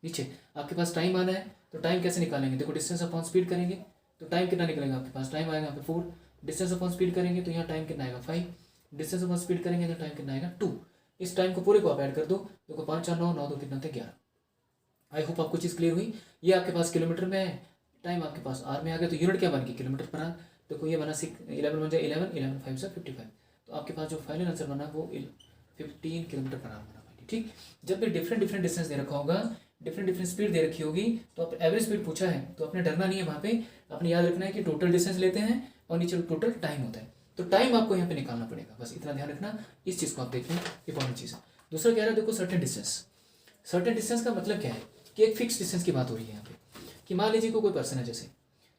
नीचे आपके पास टाइम आना है, तो टाइम कैसे निकालेंगे, देखो डिस्टेंस अपॉन स्पीड करेंगे तो टाइम कितना निकलेगा आपके पास, टाइम आएगा यहाँ पे 4। डिस्टेंस अपॉन स्पीड करेंगे तो यहाँ टाइम कितना आएगा 5। डिस्टेंस अपॉन स्पीड करेंगे तो टाइम कितना आएगा 2। इस टाइम को पूरे को आप ऐड कर दो, देखो 5 4 9 9 2 कितना थे 11। आई होप आपको चीज़ क्लियर हुई। ये आपके पास किलोमीटर में है, टाइम आपके पास आर में आ गया, तो यूनिट क्या बन गई, किलोमीटर पर आवर। देखो ये बना 11 बन जाए 11 11 5 से 55। तो आपके पास जो फाइनल आंसर बना वो 15 किलोमीटर पर आवर बना। ठीक, जब भी डिफरेंट डिस्टेंस दे रखा होगा, डिफरेंट स्पीड दे रखी होगी, तो आप एवरेज स्पीड पूछा है तो आपने डरना नहीं है। वहाँ पे आपने याद रखना है कि टोटल डिस्टेंस लेते हैं और नीचे टोटल टाइम होता है, तो टाइम आपको यहाँ पे निकालना पड़ेगा। बस इतना ध्यान रखना, इस चीज़ को आप देख लें, इंपॉर्टेंट चीज़ है। दूसरा कह रहा है देखो सर्टेन डिस्टेंस। सर्टेन डिस्टेंस का मतलब क्या है कि एक फिक्स डिस्टेंस की बात हो रही है यहाँ पे, कि मान लीजिए कोई पर्सन है, जैसे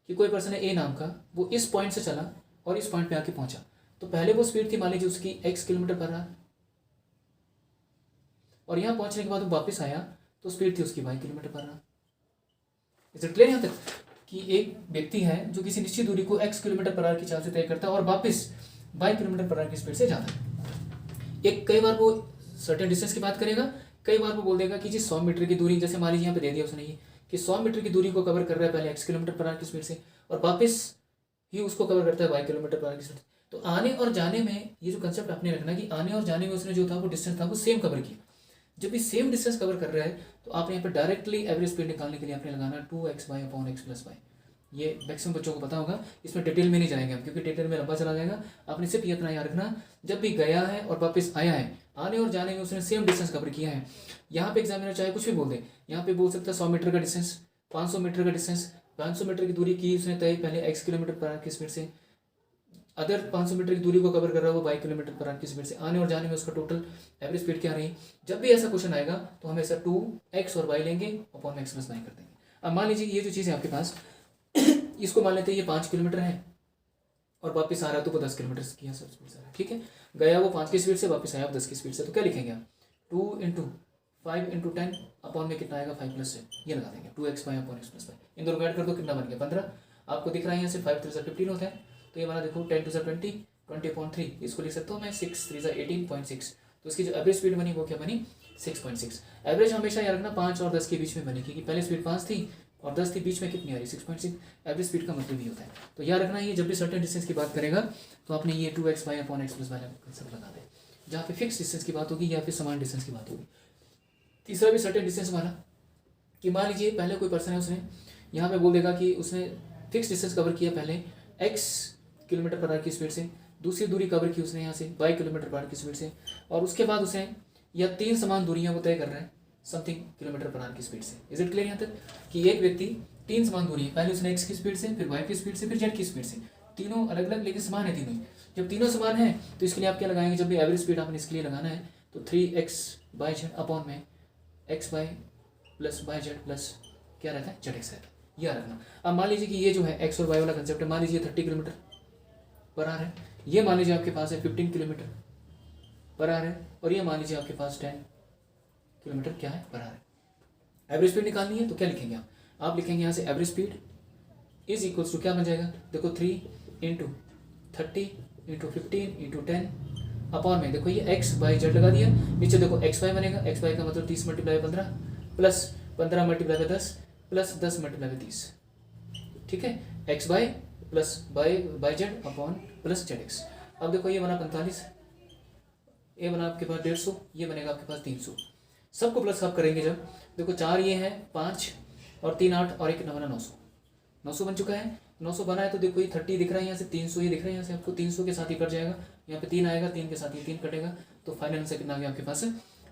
कि कोई पर्सन है ए नाम का, वो इस पॉइंट से चला और इस पॉइंट पे आके पहुंचा। तो पहले वो स्पीड थी मान लीजिए उसकी x किलोमीटर पर आवर, और यहाँ पहुंचने के बाद वो वापस आया तो स्पीड थी उसकी y kilometre per our. Is it clear यहाँ तक कि एक व्यक्ति है जो किसी निश्चित दूरी को x किलोमीटर पर आवर की चाल से तय करता है और वापस y किलोमीटर पर आवर की स्पीड से जाता है। एक कई बार वो सर्टेन डिस्टेंस की बात करेगा, कई बार वो बोल देगा कि जी 100 मीटर की दूरी, जैसे मान लीजिए यहाँ पे दे दिया उसने ये कि 100 मीटर की दूरी को कवर कर रहा है पहले x किलोमीटर पर आवर की स्पीड से, और वापस ही उसको कवर करता है y किलोमीटर पर आवर की स्पीड से। तो आने और जाने में ये जो कंसेप्ट आपने रखना कि आने और जाने में उसने जो था वो डिस्टेंस था वो सेम कवर किया। जब भी सेम डिस्टेंस कवर कर रहा है तो आपने यहाँ पर डायरेक्टली एवरेज स्पीड निकालने के लिए आपने लगाना 2xy/x+y। ये मैक्सिमम बच्चों को पता होगा, इसमें डिटेल में नहीं जाएंगे हम क्योंकि डिटेल में लंबा चला जाएगा। आपने सिर्फ इतना याद रखना, जब भी गया है और वापस आया है, आने और जाने में उसने सेम डिस्टेंस कवर किया है। यहाँ पे एग्जामिनर चाहे कुछ भी बोल दे, यहाँ पे बोल सकता है 100 मीटर का डिस्टेंस, 500 मीटर का डिस्टेंस, 500 मीटर की दूरी की उसने तय पहले x किलोमीटर पर आवर की स्पीड से, अदर 500 मीटर की दूरी को कवर कर रहा है वो y किलोमीटर पर आवर की स्पीड से। आने और जाने में उसका टोटल एवरेज स्पीड क्या रही। जब भी ऐसा क्वेश्चन आएगा तो हमेशा 2x और y लेंगे अपॉन x+9 कर देंगे। अब मान लीजिए ये जो चीज़ है आपके पास इसको मान लेते हैं ये 5 किलोमीटर है और वापस आ रहा है तो वो 10 किलोमीटर की स्पीड से, ठीक है। गया वो 5 की स्पीड से, वापस आया 10 की स्पीड से, तो क्या लिखेंगे आप 2 × 5 इंटू 10 अपॉन में कितना आएगा 5 प्लस 7, ये लगा देंगे 2x by upon x plus y. इन दोनों को ऐड कर दो, कितना बन गया 15। आपको दिख रहा है यहाँ से 5 3 सा 15 होता है, तो ये हमारा देखो 10 2 सा 20, 20/3 इसको लिख सकता हूँ मैं 6 3 सा 18.6। तो इसकी जो एवरेज स्पीड बनी वो क्या बनी 6.6। एवरेज हमेशा याद रखना 5 और 10 के बीच में बनी, क्योंकि पहले स्पीड 5 थी और 10 थी, बीच में कितनी आ रही 6.6। एवरेज स्पीड का मतलब ही होता है। तो याद रखना ये जब भी सर्टेन डिस्टेंस की बात करेगा तो आपने ये 2x by upon x plus वाला कंसेप्ट लगा दे, जहाँ पे फिक्स डिस्टेंस की बात होगी या फिर समान डिस्टेंस की बात होगी। तीसरा भी सर्टेन डिस्टेंस वाला कि मान लीजिए पहले कोई पर्सन है, उसने यहाँ पे बोल देगा कि उसने फिक्स डिस्टेंस कवर किया पहले x किलोमीटर पर आवर की स्पीड से, दूसरी दूरी कवर की उसने यहाँ से y किलोमीटर पर आवर की स्पीड से, और उसके बाद उसे या 3 समान दूरियां वो तय कर रहा है समथिंग किलोमीटर पर आवर की स्पीड से। इज इट क्लियर यहाँ तक कि एक व्यक्ति 3 समान दूरी, पहले उसने x की स्पीड से, फिर y की स्पीड से, फिर z की स्पीड से, तीनों अलग अलग लेकिन समान है तीनों ही। जब तीनों समान है तो इसके लिए आप क्या लगाएंगे, जब भी एवरेज स्पीड आपने इसके लिए लगाना है तो 3x बाई जेड अपॉन में x by plus by z plus क्या रहता है जेड एक्स रहता है, यह रखना। अब मान लीजिए कि ये जो है x और y वाला कंसेप्ट है, मान लीजिए 30 किलोमीटर पर आवर है, ये मान लीजिए आपके पास है 15 किलोमीटर पर आवर है, और ये मान लीजिए आपके पास 10 किलोमीटर क्या है पर आवर है। एवरेज स्पीड निकालनी है तो क्या लिखेंगे आप लिखेंगे यहाँ से average speed is equals to क्या बन जाएगा, देखो 3 इंटू 30 इंटू 15 इंटू 10 अपॉन में देखो ये x बाई जेड लगा दिया, नीचे देखो x बाई बनेगा, x बाई का मतलब 30 multiply 15 plus 15 multiply 10 plus 10 multiply 30, ठीक है, x by plus by z upon plus z x. अब देखो ये बना 45, ये बना आपके पास 150, ये बनेगा आपके पास 300। सबको प्लस आप करेंगे जब, देखो 4 ये है 5 और 3 8 और 1 बना 900 बन चुका है। 900 बना है तो देखो ये 30 दिख रहा है यहाँ से, 300 ये दिख रहा है यहाँ से, आपको 300 के साथ ही कट जाएगा, यहाँ पे 3 आएगा, 3 के साथ ये 3 कटेगा, तो फाइनल आंसर कितना आ गया आपके पास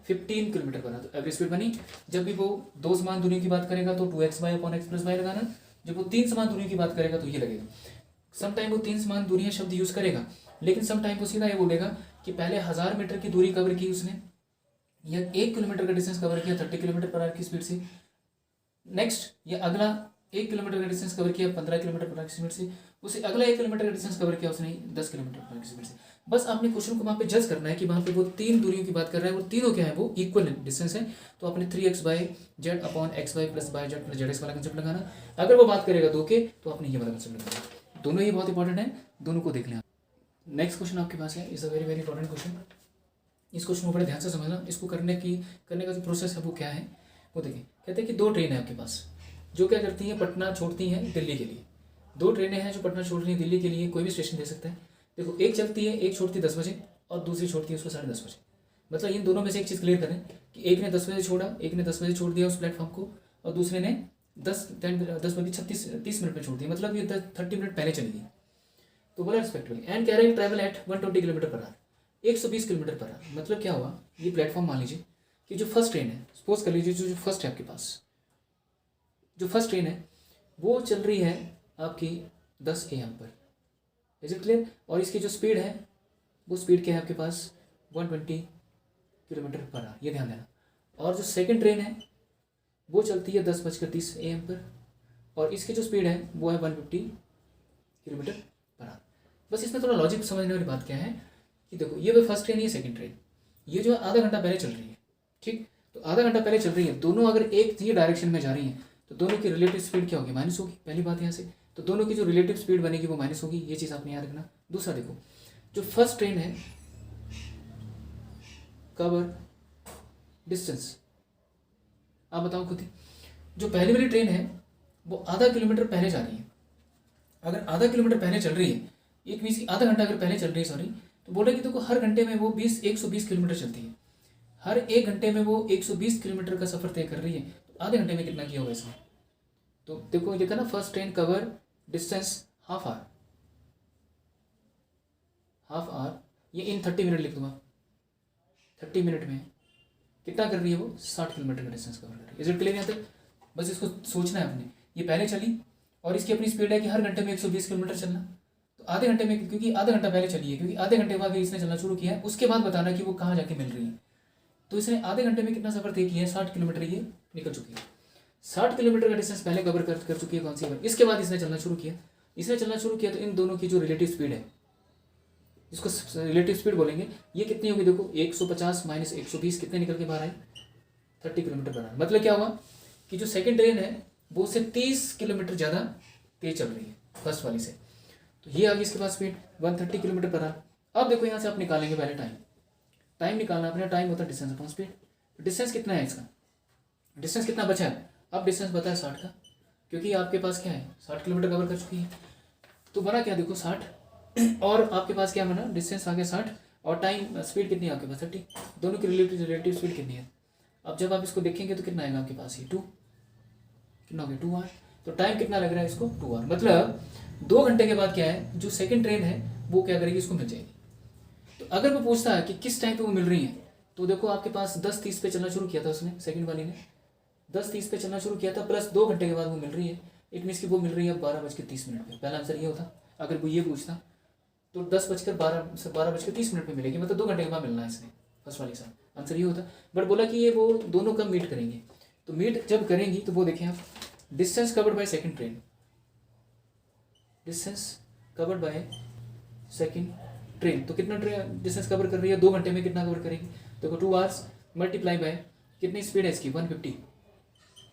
15 किलोमीटर बना। तो एवरेज स्पीड बनी। जब भी वो 2 समान दूरी की बात करेगा तो 2x by upon x plus y लगाना, जब वो 3 समान दूरी की बात करेगा तो ये लगेगा। समटाइम वो 3 समान दूरियां शब्द यूज करेगा, लेकिन समटाइम वो सीधा ये बोलेगा कि पहले 1000 मीटर की दूरी कवर की उसने, या 1 किलोमीटर का डिस्टेंस कवर किया 30 किलोमीटर पर आवर की स्पीड से, नेक्स्ट ये अगला 1 किलोमीटर का डिस्टेंस कवर किया 15 किलोमीटर पर आवर की स्पीड से, उसे अगला 1 किलोमीटर का डिस्टेंस कवर किया उसने 10 किलोमीटर पर आवर की स्पीड से। बस आपने क्वेश्चन को वहाँ पे जज करना है कि वहाँ पे वो 3 दूरियों की बात कर रहा है, वो तीनों क्या है, वो इक्वल डिस्टेंस है। तो आपने 3x by z upon x y plus by z plus z x वाला कंसेप्ट लगाना। अगर वो बात करेगा 2 के तो आपने ये वाला कंसेप्ट लगाना। दोनों ही बहुत इंपॉर्टेंट है, दोनों को देख लें। नेक्स्ट क्वेश्चन आपके पास है, is a very very important question. इस क्वेश्चन को बड़े ध्यान से समझना। इसको करने का जो प्रोसेस है वो क्या है वो देखिए। कहते हैं कि 2 ट्रेन है आपके पास जो क्या करती हैं, पटना छोड़ती हैं दिल्ली के लिए। 2 ट्रेनें हैं जो पटना छोड़ रही हैं दिल्ली के लिए, कोई भी स्टेशन दे सकता है। देखो एक चलती है, एक छोड़ती है 10 बजे और दूसरी छोड़ती है उसको 10:30 बजे। मतलब इन दोनों में से एक चीज़ क्लियर करें कि एक ने 10 बजे छोड़ा, एक ने 10 बजे छोड़ दिया उस प्लेटफॉर्म को, और दूसरे ने 10 बजे 30 मिनट में छोड़ दिया। मतलब ये 30 मिनट पहले चली गई। तो बोला respectively and carrying travel at 120 kilometre per our, 120 kilometre per our. मतलब क्या हुआ, ये प्लेटफॉर्म मान लीजिए कि जो फर्स्ट ट्रेन है, सपोज कर लीजिए जो फर्स्ट है आपके पास, जो फर्स्ट ट्रेन है वो चल रही है आपकी 10 AM पर। Is it clear? और इसकी जो स्पीड है वो स्पीड क्या है आपके पास 120 किलोमीटर पर आवर, ये ध्यान देना। और जो सेकंड ट्रेन है वो चलती है 10:30 AM पर, और इसकी जो स्पीड है वो है 150 किलोमीटर पर आवर। बस इसमें थोड़ा लॉजिक समझने वाली बात क्या है कि देखो ये फर्स्ट ट्रेन, ये सेकंड ट्रेन, ये जो आधा घंटा पहले चल रही है, ठीक। तो आधा घंटा पहले चल रही है, दोनों अगर एक ही डायरेक्शन में जा रही हैं तो दोनों की रिलेटिव स्पीड क्या होगी, माइनस होगी। पहली बात यहाँ से, तो दोनों की जो रिलेटिव स्पीड बनेगी वो माइनस होगी, ये चीज़ आपने याद रखना। दूसरा देखो, जो फर्स्ट ट्रेन है कवर डिस्टेंस, आप बताओ खुद ही, जो पहली वाली ट्रेन है वो आधा किलोमीटर पहले जा रही है। अगर आधा किलोमीटर पहले चल रही है, एक मीन्स की आधा घंटा अगर पहले चल रही है, सॉरी, तो बोल रहे कि देखो हर घंटे में वो 120 किलोमीटर चलती है। हर 1 घंटे में वो 120 किलोमीटर का सफर तय कर रही है, तो आधे घंटे में कितना किया होगा इसने। तो देखो ये देखा ना, first train cover distance half hour, ये इन 30 मिनट लिख दूंगा। 30 मिनट में कितना कर रही है वो, 60 किलोमीटर का डिस्टेंस कवर कर रही है। इज इट क्लियर यहाँ तक? बस इसको सोचना है आपने। ये पहले चली और इसकी अपनी स्पीड है कि हर घंटे में 120 किलोमीटर चलना। तो आधे घंटे में, क्योंकि आधा घंटा पहले चली है, क्योंकि आधे घंटे बाद इसने चलना शुरू किया है, उसके बाद बताना कि वो कहाँ जाके मिल रही है। तो इसने आधे घंटे में कितना सफर तय किया है, 60 किलोमीटर ये निकल चुकी है। 60 किलोमीटर का डिस्टेंस पहले कवर कर चुकी है कौन सी बार, इसके बाद इसने चलना शुरू किया। तो इन दोनों की जो रिलेटिव स्पीड है, इसको रिलेटिव स्पीड बोलेंगे, ये कितनी होगी। देखो 150 माइनस 120 कितने निकल के बाहर आए, 30 किलोमीटर पर आवर। मतलब क्या हुआ कि जो सेकंड ट्रेन है वो उससे 30 किलोमीटर ज़्यादा तेज चल रही है फर्स्ट वाली से। तो ये आ गई इसके पास स्पीड 130 किलोमीटर पर आवर। अब देखो यहाँ से आप निकालेंगे पहले टाइम निकालना अपना। टाइम होता है डिस्टेंस अपॉन स्पीड। डिस्टेंस कितना है इसका, डिस्टेंस कितना बचा है, अब डिस्टेंस बता है 60 का, क्योंकि आपके पास क्या है 60 किलोमीटर कवर कर चुकी है। तो बना क्या देखो 60 और आपके पास क्या बना, डिस्टेंस आ गया 60 और टाइम स्पीड कितनी है आपके पास 30। दोनों की रिलेटिव स्पीड कितनी है। अब जब आप इसको देखेंगे तो कितना आएगा आपके पास, ये 2 कितना हो गया 2 आवर। तो टाइम कितना लग रहा है इसको 2 आवर। मतलब 2 घंटे के बाद क्या है जो सेकंड ट्रेन है वो क्या करेगी, इसको मिल जाएगी। तो अगर वो पूछता है कि किस टाइम पे वो मिल रही है, तो देखो आपके पास 10:30 पे चलना शुरू किया था उसने, सेकंड वाली ने 10:30 पे चलना शुरू किया था, प्लस 2 घंटे के बाद वो मिल रही है। इट मीन्स कि वो मिल रही है 12:30 पे। पहला आंसर ये होता अगर वो ये पूछता, तो 12:30 पे मिलेगी, मतलब 2 घंटे के बाद मिलना है इसने फर्स्ट वाली साथ, आंसर ये होता। बट बोला कि ये वो दोनों कब मीट करेंगे, तो मीट जब करेंगी तो वो देखें आप, distance covered by second train, distance covered by second train, तो कितना ट्रेन डिस्टेंस कवर कर रही है 2 घंटे में, कितना कवर करेगी देखो 2 आवर्स मल्टीप्लाई बाय कितनी स्पीड है इसकी 150,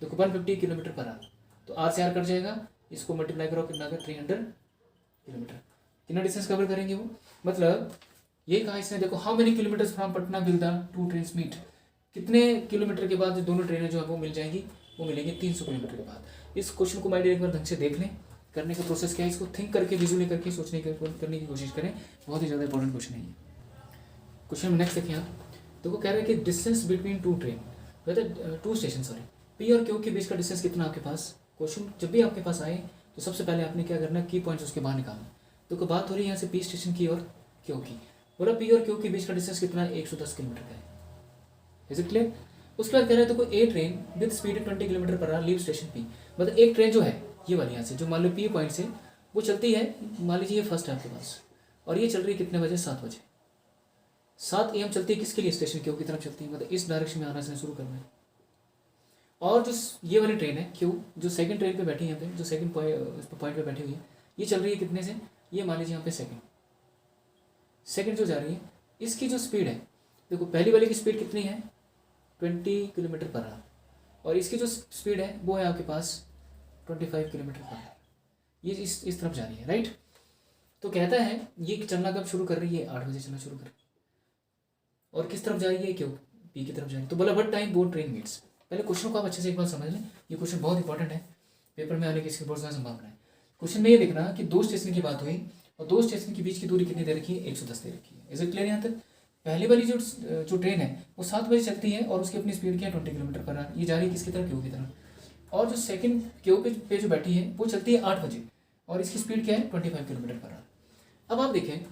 देखो 150 किलोमीटर पर आवर। तो आर से आर कट जाएगा, इसको मल्टीप्लाई करो कितना का 300 किलोमीटर, कितना डिस्टेंस कवर करेंगे वो। मतलब ये कहा इसने, देखो how many kilometres from Patna will the 2 trains meet, कितने किलोमीटर के बाद जो दोनों ट्रेनें जो है वो मिल जाएंगी, वो मिलेंगी 300 किलोमीटर के बाद। इस क्वेश्चन को माइंड एक बार ढंग से देख लें, करने का प्रोसेस क्या है, इसको थिंक करके विजुअली करके सोचने करने की कोशिश करें, बहुत ही ज़्यादा इंपॉर्टेंट क्वेश्चन है ये। क्वेश्चन नेक्स्ट देखिए आप, देखो कह रहे हैं कि डिस्टेंस बिटवीन 2 ट्रेन, मतलब 2 स्टेशन सॉरी, पी और क्यू के बीच का डिस्टेंस कितना आपके पास। क्वेश्चन जब भी आपके पास आए तो सबसे पहले आपने क्या करना है, की पॉइंट्स उसके बाहर निकालना। तो बात हो रही है यहाँ से पी स्टेशन की और क्यू की, बोला पी और क्यू के बीच का डिस्टेंस कितना है 110 किलोमीटर का है। Is it clear. उसके बाद कह रहे हैं देखो a train with speed 20 kilometre per hour leave station P, मतलब एक ट्रेन जो है ये वाली यहाँ से जो मान लो पी पॉइंट से वो चलती है, मान लीजिए ये फर्स्ट है आपके पास और ये चल रही है कितने बजे 7 बजे, 7 AM चलती है किसके लिए, स्टेशन क्यू की तरफ चलती है, मतलब इस डायरेक्शन में आना से शुरू करना है। और जो ये वाली ट्रेन है क्यू, जो सेकंड ट्रेन पे बैठी है यहाँ पे, जो सेकंड पॉइंट पे बैठी हुई है, ये चल रही है कितने से, ये मान लीजिए यहाँ पे सेकंड जो जा रही है, इसकी जो स्पीड है देखो पहली वाली की स्पीड कितनी है 20 किलोमीटर पर आवर और इसकी जो स्पीड है वो है आपके पास 25 किलोमीटर पर आवर, ये इस तरफ जा रही है राइट। तो कहता है ये चलना कब शुरू कर रही है, 8 बजे चलना शुरू कर रही है और किस तरफ जा रही है, क्यों पी की तरफ जा रही है। तो बोला what time both train meets. पहले क्वेश्चन को आप अच्छे से एक बार समझ लें, ये क्वेश्चन बहुत इंपॉर्टेंट है, पेपर में आने की इसकी बहुत ज़्यादा संभावना है। क्वेश्चन में ये देखना कि 2 स्टेशन की बात हुई और 2 स्टेशन के बीच की दूरी कितनी दे रखी है, 110 दे रखी है। इज इट क्लियर यहाँ तक। पहली वाली जो ट्रेन है वो 7 बजे चलती है और उसकी अपनी स्पीड क्या है 20 किलोमीटर पर आवर, ये जा रही है किसकी तरफ, क्यू की तरफ। और जो सेकंड क्यू पे जो बैठी है वो चलती है 8 बजे और इसकी स्पीड क्या है 25 किलोमीटर पर आवर। अब आप देखें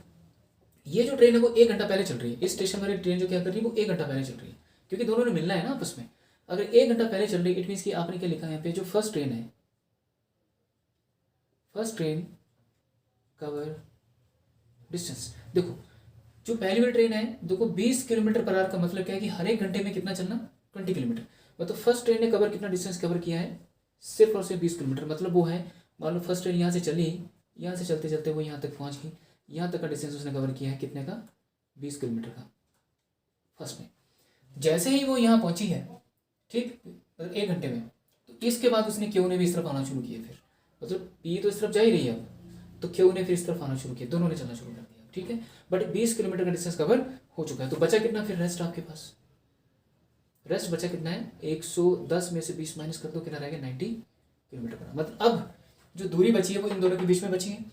ये जो ट्रेन है वो 1 घंटा पहले चल रही है, इस स्टेशन वाली ट्रेन जो क्या कर रही है वो 1 घंटा पहले चल रही है, क्योंकि दोनों ने मिलना है ना आपस में। अगर 1 घंटा पहले चल रही है इट मीन्स कि आपने क्या लिखा है यहाँ पे, जो फर्स्ट ट्रेन है, फर्स्ट ट्रेन कवर डिस्टेंस, देखो जो पहली वाली ट्रेन है देखो 20 किलोमीटर पर आवर का मतलब क्या है कि हर एक घंटे में कितना चलना 20 किलोमीटर, मतलब फर्स्ट ट्रेन ने कवर कितना डिस्टेंस कवर किया है सिर्फ और सिर्फ 20 किलोमीटर। मतलब वो है मान लो फर्स्ट ट्रेन यहाँ से चली, यहाँ से चलते चलते वो यहाँ तक पहुँच गई, यहाँ तक का डिस्टेंस उसने कवर किया है कितने का 20 किलोमीटर का फर्स्ट में। जैसे ही वो यहाँ पहुँची है ठीक, मतलब 1 घंटे में, तो इसके बाद उसने क्यू ने भी इस तरफ आना शुरू किया, फिर मतलब पी तो इस तरफ जा ही रही है अब, तो क्यू ने फिर इस तरफ आना शुरू किया, दोनों ने चलना शुरू कर दिया ठीक है। बट 20 किलोमीटर का डिस्टेंस कवर हो चुका है, तो बचा कितना फिर रेस्ट आपके पास, रेस्ट बचा कितना है 110 में से 20 माइनस कर दो, कितना रहेगा 90 किलोमीटर पर। मतलब अब जो दूरी बची है वो इन दोनों के बीच में बची है,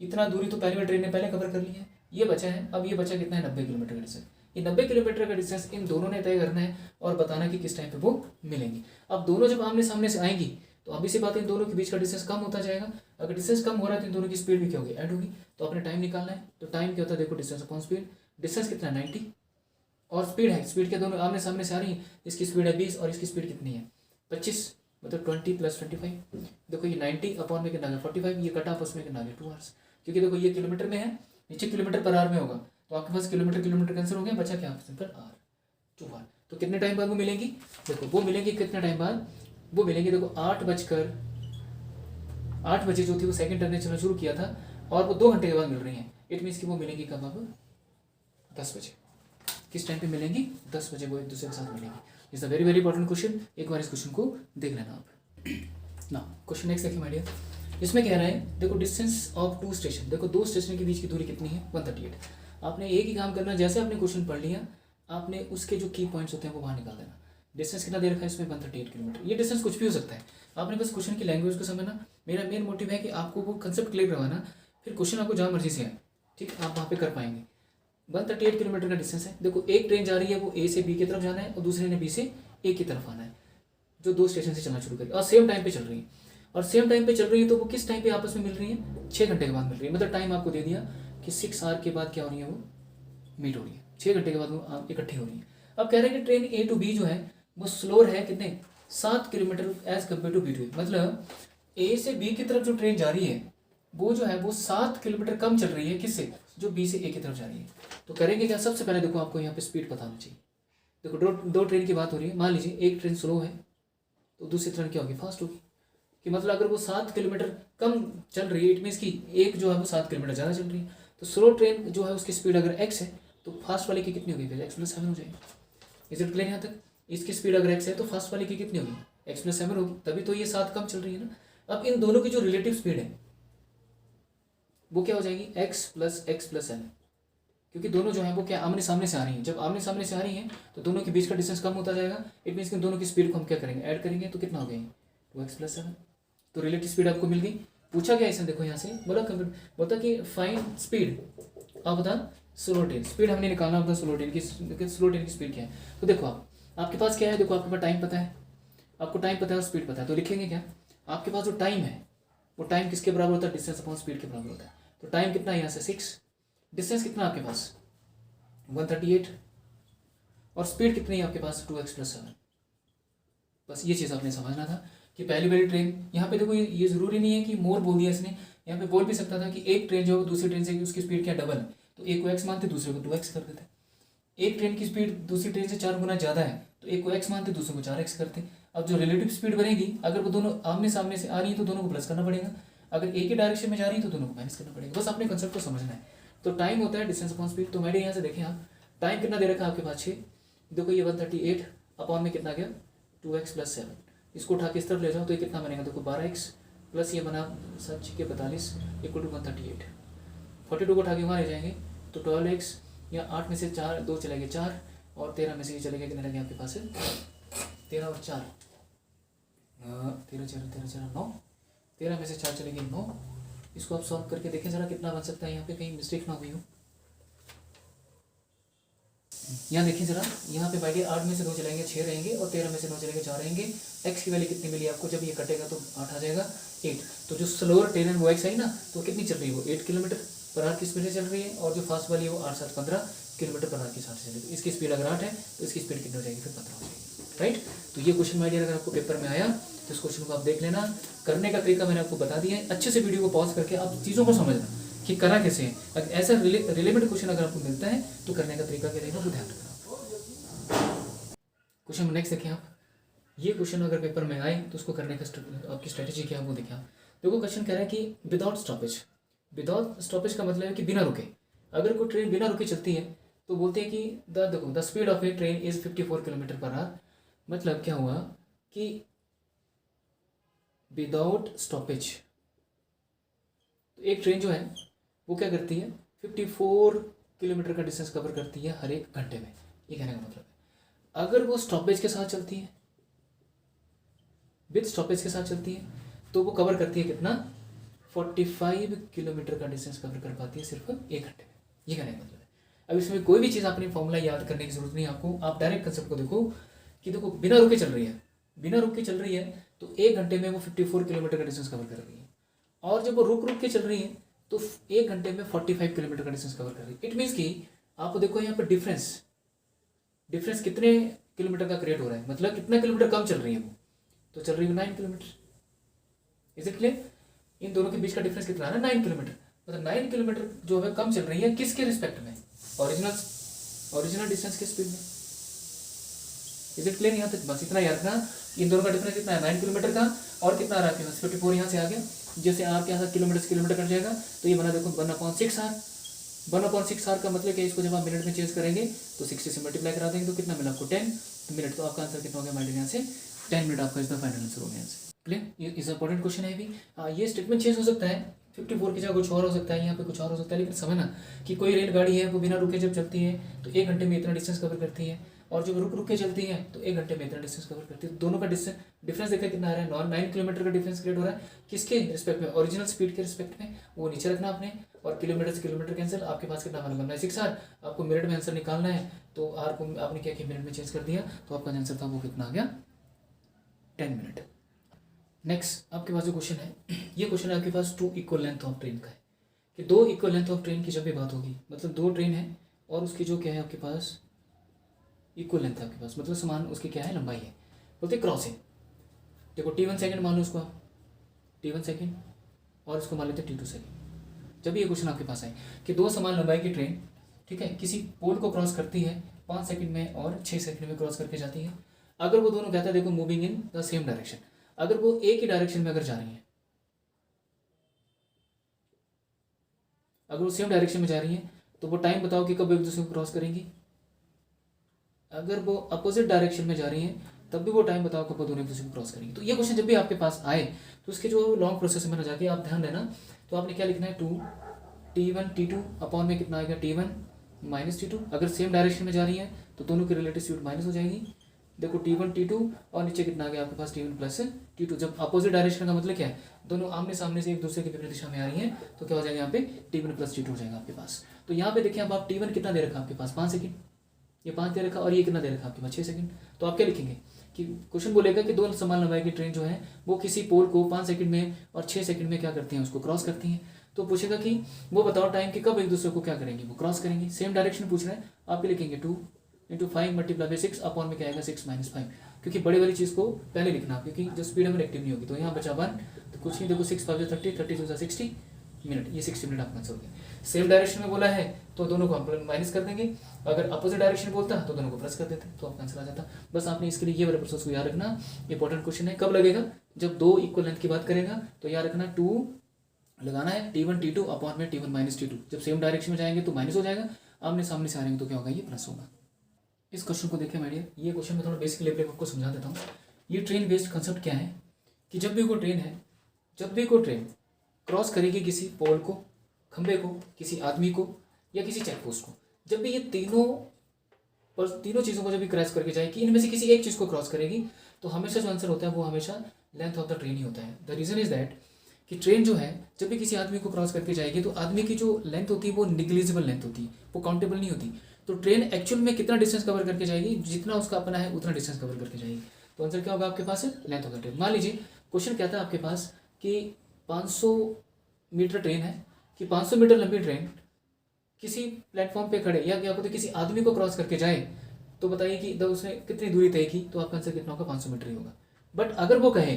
इतना दूरी तो पहली बार ट्रेन ने पहले कवर कर ली है, ये बचा है। अब ये बचा कितना है 90 किलोमीटर का डिस्टेंस, ये 90 किलोमीटर का डिस्टेंस इन दोनों ने तय करना है और बताना कि किस टाइम पे वो मिलेंगी। अब दोनों जब आमने सामने से आएंगी तो अभी से बात इन दोनों के बीच का डिस्टेंस कम होता जाएगा, अगर डिस्टेंस कम हो रहा है तो इन दोनों की स्पीड भी क्या होगी, ऐड होगी। तो अपने टाइम निकालना है, तो टाइम क्या होता है देखो डिस्टेंस अपॉन स्पीड, डिस्टेंस कितना है 90 और स्पीड है, स्पीड क्या दोनों आमने सामने से आ रही है, इसकी स्पीड है 20 और इसकी स्पीड कितनी है 25, मतलब 20 + 25, देखो ये 90 अपॉन में कितना है 45, ये कट ऑफ उसमें कितना है 2 आवर्स, क्योंकि देखो ये किलोमीटर में है, नीचे किलोमीटर पर आवर में होगा, तो आपके पास किलोमीटर कैंसिल हो गया, बचा क्या सिंपल आर 2 आवर। तो कितने टाइम बाद वो मिलेंगी, देखो वो मिलेंगी कितने टाइम बाद, वो मिलेंगी देखो 8 बजे जो थी वो सेकंड टर्न ने चलना शुरू किया था और वो 2 घंटे के बाद मिल रही हैं, इट मीन्स कि वो मिलेंगी कब अब 10 बजे। किस टाइम पे मिलेंगी? 10 बजे वो एक दूसरे के साथ मिलेंगी। Is a very very important question, एक बार इस क्वेश्चन को देख लेना आप ना। क्वेश्चन नेक्स्ट देखिए माय डियर, इसमें कह रहा है देखो डिस्टेंस ऑफ टू स्टेशन, देखो दो स्टेशन के बीच की दूरी कितनी है? 138। आपने एक ही काम करना, जैसे आपने क्वेश्चन पढ़ लिया आपने उसके जो की पॉइंट्स होते हैं वो बाहर निकाल देना। डिस्टेंस कितना दे रखा है इसमें? 138 किलोमीटर। ये डिस्टेंस कुछ भी हो सकता है, आपने बस क्वेश्चन की लैंग्वेज को समझना। मेरा मेन मोटिव है कि आपको वो कंसेप्ट क्लियर करवाना, फिर क्वेश्चन आपको जहाँ मर्जी से आए, ठीक, आप वहाँ पे कर पाएंगे। 138 किलोमीटर का डिस्टेंस है। देखो एक ट्रेन जा रही है, वो ए से बी की तरफ जाना है और दूसरे ने बी से ए की तरफ आना है, जो दो स्टेशन से चलना शुरू करें और सेम टाइम पे चल रही है। और सेम टाइम पे चल रही है तो वो किस टाइम पे आपस में मिल रही है? 6 घंटे के बाद मिल रही है। मतलब टाइम आपको दे दिया कि 6 आवर के बाद क्या हो रही है? वो मीट हो रही है, 6 घंटे के बाद वो इकट्ठी हो रही है। अब कह रहे हैं कि ट्रेन ए टू बी जो है वो स्लोअर है कितने? 7 kilometre as compare to B to A. मतलब ए से बी की तरफ जो ट्रेन जा रही है वो जो है वो 7 किलोमीटर कम चल रही है किससे? जो बी से ए की तरफ जा रही है। तो करेंगे क्या? सबसे पहले देखो आपको यहाँ पे स्पीड पता होनी चाहिए। देखो दो ट्रेन की बात हो रही है, मान लीजिए एक ट्रेन स्लो है तो दूसरी ट्रेन क्या होगी? फास्ट होगी। कि मतलब अगर वो 7 किलोमीटर कम चल रही है इट मीन्स कि एक जो है वो 7 किलोमीटर ज़्यादा चल रही है। तो स्लो ट्रेन जो है उसकी स्पीड अगर x है तो फास्ट वाले की कितनी होगी? फिर x+7 हो जाएगी। इज इट क्लियर यहाँ तक? इसकी स्पीड अगर x है तो फास्ट वाले की कितनी होगी? x+7 होगी, तभी तो ये 7 कम चल रही है ना। अब इन दोनों की जो रिलेटिव स्पीड है वो क्या हो जाएगी? x+x+7, क्योंकि दोनों जो है वो क्या आमने सामने से आ रही हैं। जब आमने सामने से आ रही हैं तो दोनों के बीच का डिस्टेंस कम होता जाएगा। इट मीन्स कि दोनों की स्पीड को हम क्या करेंगे? ऐड करेंगे तो कितना हो गई? 2x+7। तो रिलेटिव स्पीड आपको मिल गई। पूछा क्या इसने? देखो यहाँ से बोला कि find speed of the slow train. Speed हमने निकालना होता है स्लो ट्रेन की। स्लो ट्रेन की स्पीड क्या है? तो देखो आपके पास क्या है? देखो आपके पास टाइम पता है, आपको टाइम पता है और स्पीड पता है। तो लिखेंगे क्या? आपके पास जो टाइम है वो टाइम किसके बराबर होता है? डिस्टेंस अपॉन स्पीड के बराबर होता है। तो टाइम कितना है यहाँ से? 6। डिस्टेंस कितना आपके पास? 138। और स्पीड कितनी है आपके पास? 2x+7। बस ये चीज़ आपने समझना था कि पहली वाली ट्रेन यहाँ पे देखो ये ज़रूरी नहीं है कि मोर बोल दिया इसने, यहाँ पे बोल भी सकता था कि एक ट्रेन जो दूसरी ट्रेन से उसकी स्पीड क्या डबल है, तो एक को x मानते दूसरे को 2x कर देते। एक ट्रेन की स्पीड दूसरी ट्रेन से 4 गुना ज़्यादा है तो एक को x मानते दूसरे को 4x करते। अब जो रिलेटिव स्पीड बनेगी अगर वो दोनों आमने सामने से आ रही है तो दोनों को प्लस करना पड़ेगा, अगर एक ही डायरेक्शन में जा रही है तो दोनों को माइनस करना पड़ेगा। बस अपने कंसेप्ट को समझना है। तो टाइम होता है डिस्टेंस अपॉन स्पीड। तो मैंने यहाँ से देखें आप टाइम कितना दे रखा है आपके पास? 6। देखो ये 138 अपॉन में कितना गया? 2x+7। इसको उठा के इस तरफ ले जाओ तो ये कितना बनेगा? देखो 12x प्लस ये बना 7 के 42 इक्वल टू 138। 42 को उठा के वहाँ ले जाएंगे तो 12x या 8 में से 4 2 चलेंगे 4 और 13 में से ये चलेगा कितने लगे आपके पास? 13 और 4 13 4 9। 13 में से 4 चलेंगे 9। इसको आप सॉल्व करके देखें जरा कितना बन सकता है। यहाँ पे कहीं मिस्टेक ना हुई हो। यहाँ देखिए जरा, यहाँ पे बाई 8 में से 2 चलेंगे 6 रहेंगे और 13 में से 9 चलेंगे 4 रहेंगे। x की वैल्यू कितनी मिली आपको? जब ये कटेगा तो 8 आ जाएगा 8। तो जो स्लोअर ट्रेन है वो x आई ना, तो कितनी चल रही है? वो 8 किलोमीटर पर आवर की स्पीड से चल रही है और जो फास्ट वाली है वो 8 7 15 किलोमीटर पर आवर की साथ चल रही है। इसकी स्पीड अगर 8 है तो इसकी स्पीड कितनी हो जाएगी? फिर 15 हो जाएगी। राइट। तो ये क्वेश्चन माय डियर अगर आपको पेपर में आया तो इस क्वेश्चन को आप देख लेना। करने का तरीका मैंने आपको बता दिया है, अच्छे से वीडियो को पॉज करके आप चीज़ों को समझना कि करा कैसे है। अगर ऐसा रिलेवेंट क्वेश्चन अगर आपको मिलता है तो करने का तरीका क्या रहेगा वो ध्यान रखना। क्वेश्चन नेक्स्ट देखिए आप, ये क्वेश्चन अगर पेपर में आए तो उसको करने का आपकी स्ट्रेटेजी क्या है वो देखिए आप। देखो क्वेश्चन कह रहा है कि विदाउट स्टॉपेज। विदाउट स्टॉपेज का मतलब है कि बिना रुके। अगर कोई ट्रेन बिना रुके चलती है तो बोलते हैं कि the speed of A train is 54 kilometre per our. मतलब क्या हुआ कि विदाउट स्टॉपेज तो एक ट्रेन जो है वो क्या करती है? 54 किलोमीटर का डिस्टेंस कवर करती है हर एक घंटे में। ये कहने का मतलब है अगर वो स्टॉपेज के साथ चलती है, विद स्टॉपेज के साथ चलती है तो वो कवर करती है कितना? 45 किलोमीटर का डिस्टेंस कवर कर पाती है सिर्फ एक घंटे में। ये कहने का मतलब है। अब इसमें कोई भी चीज़ आपने फॉर्मूला याद करने की जरूरत नहीं है आपको। आप डायरेक्ट कंसेप्ट को देखो कि देखो बिना रुके चल रही है, बिना रुक के चल रही है तो एक घंटे में वो 54 किलोमीटर का डिस्टेंस कवर कर रही है। और जब वो रुक रुक के चल रही है तो एक घंटे में 45 किलोमीटर का डिस्टेंस कवर कर रही है। इट मीन्स कि आप देखो यहाँ पर डिफरेंस कितने किलोमीटर का क्रिएट हो रहा है, मतलब कितना किलोमीटर कम चल रही है वो, तो चल रही है 9 किलोमीटर। Is it clear? इन दोनों के बीच का डिफरेंस कितना है ना? 9 किलोमीटर। मतलब 9 किलोमीटर जो है कम चल रही है किसके रिस्पेक्ट में? ओरिजिनल डिस्टेंस के स्पीड में। Is it clear? यहाँ तक बस इतना याद रखना। इन दोनों का डिफरेंस कितना है? 9 किलोमीटर का। और कितना आ रहा है आपके पास? 54 यहाँ से आ गया। जैसे आर के यहाँ किलोमीटर से किलोमीटर कट जाएगा तो ये बना देखो 1/6 आर। 1/6 का मतलब क्या है, इसको जब आप मिनट में चेंज करेंगे तो 60 से मल्टीप्लाई करा देंगे तो कितना मिला आपको 10 मिनट। तो आपका आंसर कितना हो गया हमारे यहाँ से 10 मिनट आपका इसका फाइनल आंसर हो गया यहाँ से। क्लियर, ये इज इंपॉर्टेंट क्वेश्चन है भी। ये स्टेटमेंट चेंज हो सकता है, 54 की जगह कुछ और हो सकता है, यहाँ पे कुछ और हो सकता है, लेकिन समझना कि कोई रेलगाड़ी है वो बिना रुके जब चलती है तो 1 घंटे में इतना डिस्टेंस कवर करती है, और जब रुक रुक के चलती है तो 1 घंटे में इतना डिस्टेंस कवर करती है। दोनों का डिफरेंस देखा कितना आ रहा है, 9 किलोमीटर का डिफरेंस क्रिएट हो रहा है। किसके रिस्पेक्ट में, ओरिजिनल स्पीड के रिस्पेक्ट में, वो नीचे रखना आपने, और किलोमीटर से किलोमीटर कैंसिल। आपके पास कितना मान बनना है 6 आर, आपको मिनट में आंसर निकालना है तो आर को आपने क्या किया मिनट में चेंज कर दिया, तो आपका आंसर था वो कितना आ गया 10 मिनट। नेक्स्ट आपके पास जो क्वेश्चन है, ये क्वेश्चन है आपके पास 2 इक्वल लेंथ ऑफ ट्रेन का है, कि 2 इक्वल लेंथ ऑफ ट्रेन की जब भी बात होगी, मतलब 2 ट्रेन है और उसकी जो क्या है आपके पास इक्वल लेंथ है आपके पास, मतलब समान उसकी क्या है लंबाई है, बोलते क्रॉसिंग। देखो T1 सेकंड मान लो उसको आप, T1 सेकंड, और इसको मान लेते T2 सेकंड। जब ये क्वेश्चन आपके पास आए कि 2 समान लंबाई की ट्रेन, ठीक है, किसी पोल को क्रॉस करती है 5 सेकंड में और 6 सेकंड में क्रॉस करके जाती है। अगर वो दोनों कहता है देखो moving in the same direction, अगर वो एक ही डायरेक्शन में अगर जा रही है, अगर वो सेम डायरेक्शन में जा रही है तो वो टाइम बताओ कि कब एक दूसरे को क्रॉस करेंगी। अगर वो अपोजिट डायरेक्शन में जा रही है तब भी वो टाइम बताओ कब वो दोनों एक दूसरे को क्रॉस करेंगी। तो ये क्वेश्चन जब भी आपके पास आए तो उसके जो लॉन्ग प्रोसेस में ना जाके आप ध्यान देना, तो आपने क्या लिखना है 2 T1 T2 अपॉन में कितना आएगा T1 माइनस T2। अगर सेम डायरेक्शन में जा रही है तो दोनों की रिलेटिव स्पीड माइनस हो जाएगी। देखो T1 T2 और नीचे कितना आ गया आपके पास T1 प्लस T2। जब अपोजिट डायरेक्शन का मतलब क्या है, दोनों आमने सामने से एक दूसरे के विपरीत दिशा में आ रही है तो क्या हो जाएगा यहाँ पे T1 प्लस T2 हो जाएगा आपके पास। तो यहाँ पे देखिए अब आप T1 कितना दे रखा आपके पास 5 सेकंड, ये 5 दे रखा, और ये कितना दे रखा आपके पास 6 सेकंड। तो आप क्या लिखेंगे कि क्वेश्चन बोलेगा कि 2 समान लंबाई की ट्रेन जो है वो किसी पोल को 5 सेकंड में और 6 सेकंड में क्या करती हैं, उसको क्रॉस करती हैं। तो पूछेगा कि वो बताओ टाइम कि कब एक दूसरे को क्या करेंगी, वो क्रॉस करेंगी। सेम डायरेक्शन पूछ रहे हैं, आप लिखेंगे 2 × 5 मल्टीप्लाई बाई 6 अपॉन में क्या आएगा 6 - 5, क्योंकि बड़ी वाली चीज़ को पहले लिखना, क्योंकि जो स्पीड हमें एक्टिव नहीं होगी। तो यहाँ बचा 1, तो कुछ नहीं, देखो 6 × 5 = 30, 30 × 60 मिनट, ये 60 मिनट आपका आंसर हो गया। सेम डायरेक्शन में बोला है तो दोनों को हम माइनस कर देंगे, अगर अपोजिट डायरेक्शन बोलता तो दोनों को प्लस कर देते तो आपका आंसर आ जाता। बस आपने इसके लिए ये वाला प्रोसेस को याद रखना, इंपॉर्टेंट क्वेश्चन है। कब लगेगा, जब 2 इक्वल लेंथ की बात करेगा तो याद रखना 2 लगाना है T1 T2 अपॉन में T1 माइनस T2। जब सेम डायरेक्शन में जाएंगे तो माइनस हो जाएगा, आमने सामने से आ रहे हैं तो क्या होगा, ये प्लस होगा। इस क्वेश्चन को देखें माय डियर, ये क्वेश्चन में थोड़ा बेसिक लेवल आपको समझा देता हूँ। ये ट्रेन बेस्ड कंसेप्ट क्या है कि जब भी कोई ट्रेन है, जब भी कोई ट्रेन क्रॉस करेगी किसी पोल को, खंबे को, किसी आदमी को या किसी चेक पोस्ट को, जब भी ये तीनों चीज़ों को जब भी क्रॉस करके जाएगी, इनमें से किसी एक चीज़ को क्रॉस करेगी, तो हमेशा जो आंसर होता है वो हमेशा लेंथ ऑफ द ट्रेन ही होता है। द रीज़न इज दैट कि ट्रेन जो है जब भी किसी आदमी को क्रॉस करके जाएगी तो आदमी की जो लेंथ होती है वो निग्लिजिबल लेंथ होती है, वो काउंटेबल नहीं होती। तो ट्रेन एक्चुअल में कितना डिस्टेंस कवर करके जाएगी, जितना उसका अपना है उतना डिस्टेंस कवर करके जाएगी। तो आंसर क्या होगा आपके पास, लेंथ ऑफ द ट्रेन। मान लीजिए क्वेश्चन कहता है आपके पास कि 500 मीटर ट्रेन है, कि 500 मीटर लंबी ट्रेन किसी प्लेटफॉर्म पे खड़े या क्या कहते किसी आदमी को क्रॉस करके जाए, तो बताइए कि उसने कितनी दूरी तय की, तो आपका आंसर कितना होगा 500 मीटर ही होगा। बट अगर वो कहे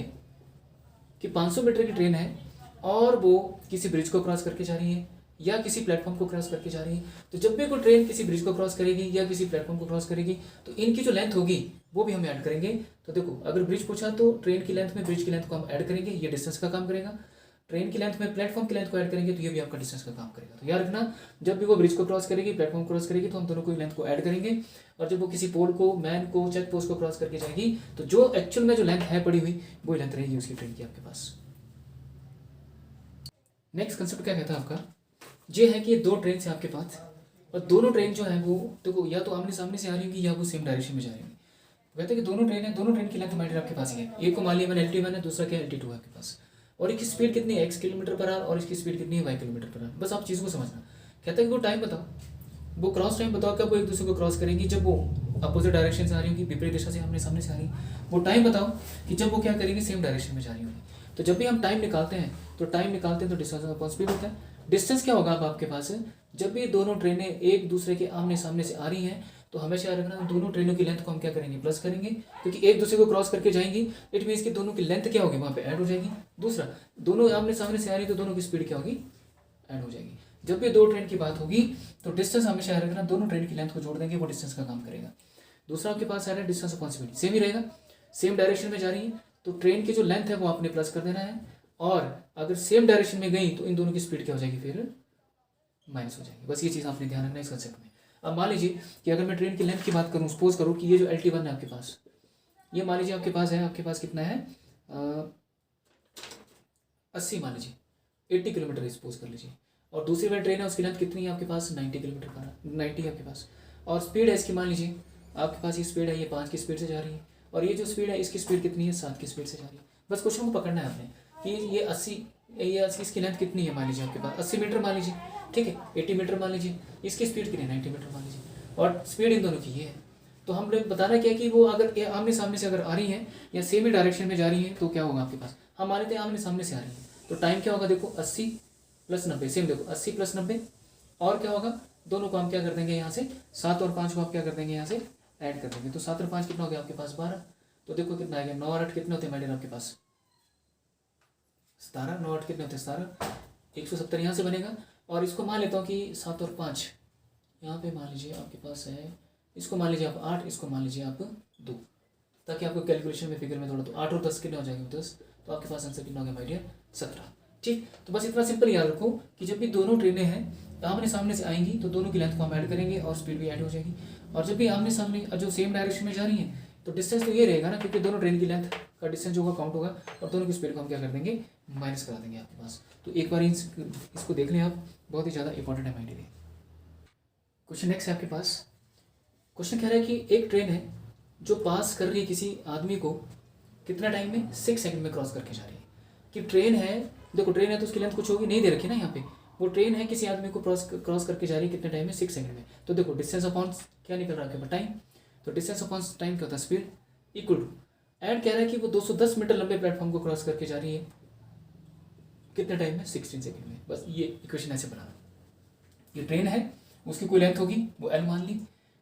कि 500 मीटर की ट्रेन है और वो किसी ब्रिज को क्रॉस करके जा रही है या किसी प्लेटफॉर्म को क्रॉस करके जा रही है, तो जब भी कोई ट्रेन किसी ब्रिज को क्रॉस करेगी या किसी प्लेटफॉर्म को क्रॉस करेगी तो इनकी जो लेंथ होगी वो भी हम ऐड करेंगे। तो देखो अगर ब्रिज पूछा तो ट्रेन की लेंथ में ब्रिज की लेंथ को हम ऐड करेंगे, ये डिस्टेंस का काम करेगा। ट्रेन की लेंथ में प्लेटफॉर्म की लेंथ को ऐड करेंगे तो ये भी आपका डिस्टेंस का काम करेगा। तो याद रखना, जब भी वो ब्रिज को क्रॉस करेगी, प्लेटफॉर्म क्रॉस करेगी, तो हम दोनों को लेंथ को ऐड करेंगे। और जब वो किसी पोल को, मैन को, चेक पोस्ट को क्रॉस करके जाएगी तो जो एक्चुअल में जो लेंथ है पड़ी हुई वो लेंथ रहेगी उसकी ट्रेन की आपके पास। नेक्स्ट कंसेप्ट क्या कहता है आपका, ये है कि ये 2 ट्रेन है आपके पास और दोनों ट्रेन जो है वो देखो या तो आमने सामने से आ रही होंगी या वो सेम डायरेक्शन में जा रही होंगी। कहते हैं कि दोनों ट्रेन है, दोनों ट्रेन की लेंथ मीटर आपके पास ही है। एक को मान लिया मैंने LT1 है, दूसरा क्या LT2 है आपके पास, और एक की स्पीड कितनी है x किलोमीटर पर आवर और इसकी स्पीड कितनी है y किलोमीटर पर आवर। बस आप चीज़ को समझना। कहता है कि वो टाइम बताओ, वो क्रॉस टाइम बताओ कब वो एक दूसरे को क्रॉस करेंगी, जब वो अपोजिट डायरेक्शन से आ रही होगी, विपरीत दिशा से आमने सामने से आ रही। वो टाइम बताओ कि जब वो क्या करेंगे, सेम डायरेक्शन में जा रही होगी। तो जब भी हम टाइम निकालते हैं तो डिस्टेंस अपॉन स्पीड होता है। डिस्टेंस क्या होगा अब आपके पास, जब भी दोनों ट्रेनें एक दूसरे के आमने सामने से आ रही हैं तो हमेशा याद रखना दोनों ट्रेनों की लेंथ को हम क्या करेंगे, प्लस करेंगे, क्योंकि एक दूसरे को क्रॉस करके जाएंगी। इट मीन्स कि दोनों की लेंथ क्या होगी वहाँ पे ऐड हो जाएगी। दूसरा, दोनों आमने सामने से आ रही तो दोनों की स्पीड क्या होगी, ऐड हो जाएगी। जब भी 2 ट्रेन की बात होगी तो डिस्टेंस हमेशा याद रखना, दोनों ट्रेन की लेंथ को जोड़ देंगे, वो डिस्टेंस का काम करेगा। दूसरा आपके पास आ रहा है डिस्टेंस अपॉन स्पीड, सेम ही रहेगा। सेम डायरेक्शन में जा रही है तो ट्रेन की जो लेंथ है वो आपने प्लस कर देना है, और अगर सेम डायरेक्शन में गई तो इन दोनों की स्पीड क्या हो जाएगी, फिर माइनस हो जाएंगे। बस ये चीज़ आपने ध्यान रखना है इस कंसेप्ट में। अब मान लीजिए कि अगर मैं ट्रेन की लेंथ की बात करूँ, सपोज करूँ कि ये जो LT1 है आपके पास, ये मान लीजिए आपके पास है, आपके पास कितना है 80, मान लीजिए 80 किलोमीटर सपोज कर लीजिए, और दूसरी वाली ट्रेन है उसकी लेंथ कितनी है आपके पास 90 किलोमीटर पर 90 है आपके पास, और स्पीड है इसकी मान लीजिए आपके पास ये स्पीड है, ये 5 की स्पीड से जा रही है, और ये जो स्पीड है इसकी स्पीड कितनी है 7 की स्पीड से जा रही है। बस क्वेश्चन को पकड़ना है आपने कि ये 80 इसकी लेंथ कितनी है, मान लीजिए आपके पास 80 मीटर मान लीजिए, ठीक है 80 मीटर मान लीजिए, इसकी स्पीड कितनी है 90 मीटर मान लीजिए, और स्पीड इन दोनों की ये है। तो हम लोग बताना क्या है कि वो अगर आमने सामने से अगर आ रही हैं या सेम ही डायरेक्शन में जा रही हैं तो क्या होगा आपके पास, हम मान लेते हैं आमने सामने से आ रही हैं, तो टाइम क्या होगा देखो 80 + 90, सेम देखो 80 + 90, और क्या होगा दोनों को हम क्या कर देंगे यहाँ से 7 और 5 को आप क्या कर देंगे यहाँ से ऐड कर देंगे, तो 7 और 5 कितना हो गया आपके पास 12, तो देखो कितना आ गया 9 और 8 कितने होते हैं मैडम आपके पास 17, 9 और 8 कितने होते हैं 17, 170 यहाँ से बनेगा, और इसको मान लेता हूँ कि 7 और 5 यहाँ पे मान लीजिए आपके पास है, इसको मान लीजिए आप 8, इसको मान लीजिए आप 2, ताकि आपको कैलकुलेशन में फिगर में थोड़ा, तो 8 और 10 कितने हो जाएंगे 10, तो आपके पास आंसर कितना हो गया माय डियर 17। ठीक, तो बस इतना सिंपल याद रखो कि जब भी दोनों ट्रेनें हैं आमने सामने से आएंगी तो दोनों की लेंथ को हम ऐड करेंगे और स्पीड भी ऐड हो जाएगी, और जब भी आमने सामने जो सेम डायरेक्शन में जा रही हैं तो डिस्टेंस तो ये रहेगा ना, क्योंकि दोनों ट्रेन की लेंथ का डिस्टेंस जो होगा काउंट होगा, और दोनों की स्पीड को हम क्या कर देंगे माइनस करा देंगे आपके पास। तो एक बार इसको देख लें आप, बहुत ही ज़्यादा इंपॉर्टेंट है माइंड में। क्वेश्चन नेक्स्ट है आपके पास, क्वेश्चन कह रहा है कि एक ट्रेन है जो पास कर रही है किसी आदमी को कितना टाइम में 6 सेकंड में क्रॉस करके जा रही है। कि ट्रेन है, देखो ट्रेन है तो उसकी लेंथ कुछ होगी नहीं दे रखी ना यहाँ पे, वो ट्रेन है किसी आदमी को क्रॉस करके जा रही है कितने टाइम में 6 सेकंड में, तो देखो डिस्टेंस अपॉन क्या निकल रहा है टाइम, तो डिस्टेंस अपॉन टाइम क्या होता है स्पीड इक्वल टू, एंड कह रहा है कि वो 210 मीटर लंबे प्लेटफॉर्म को क्रॉस करके जा रही है कितने टाइम में 16 सेकंड में। बस ये इक्वेशन ऐसे बनाना, ये ट्रेन है उसकी कोई लेंथ होगी वो L मान ली,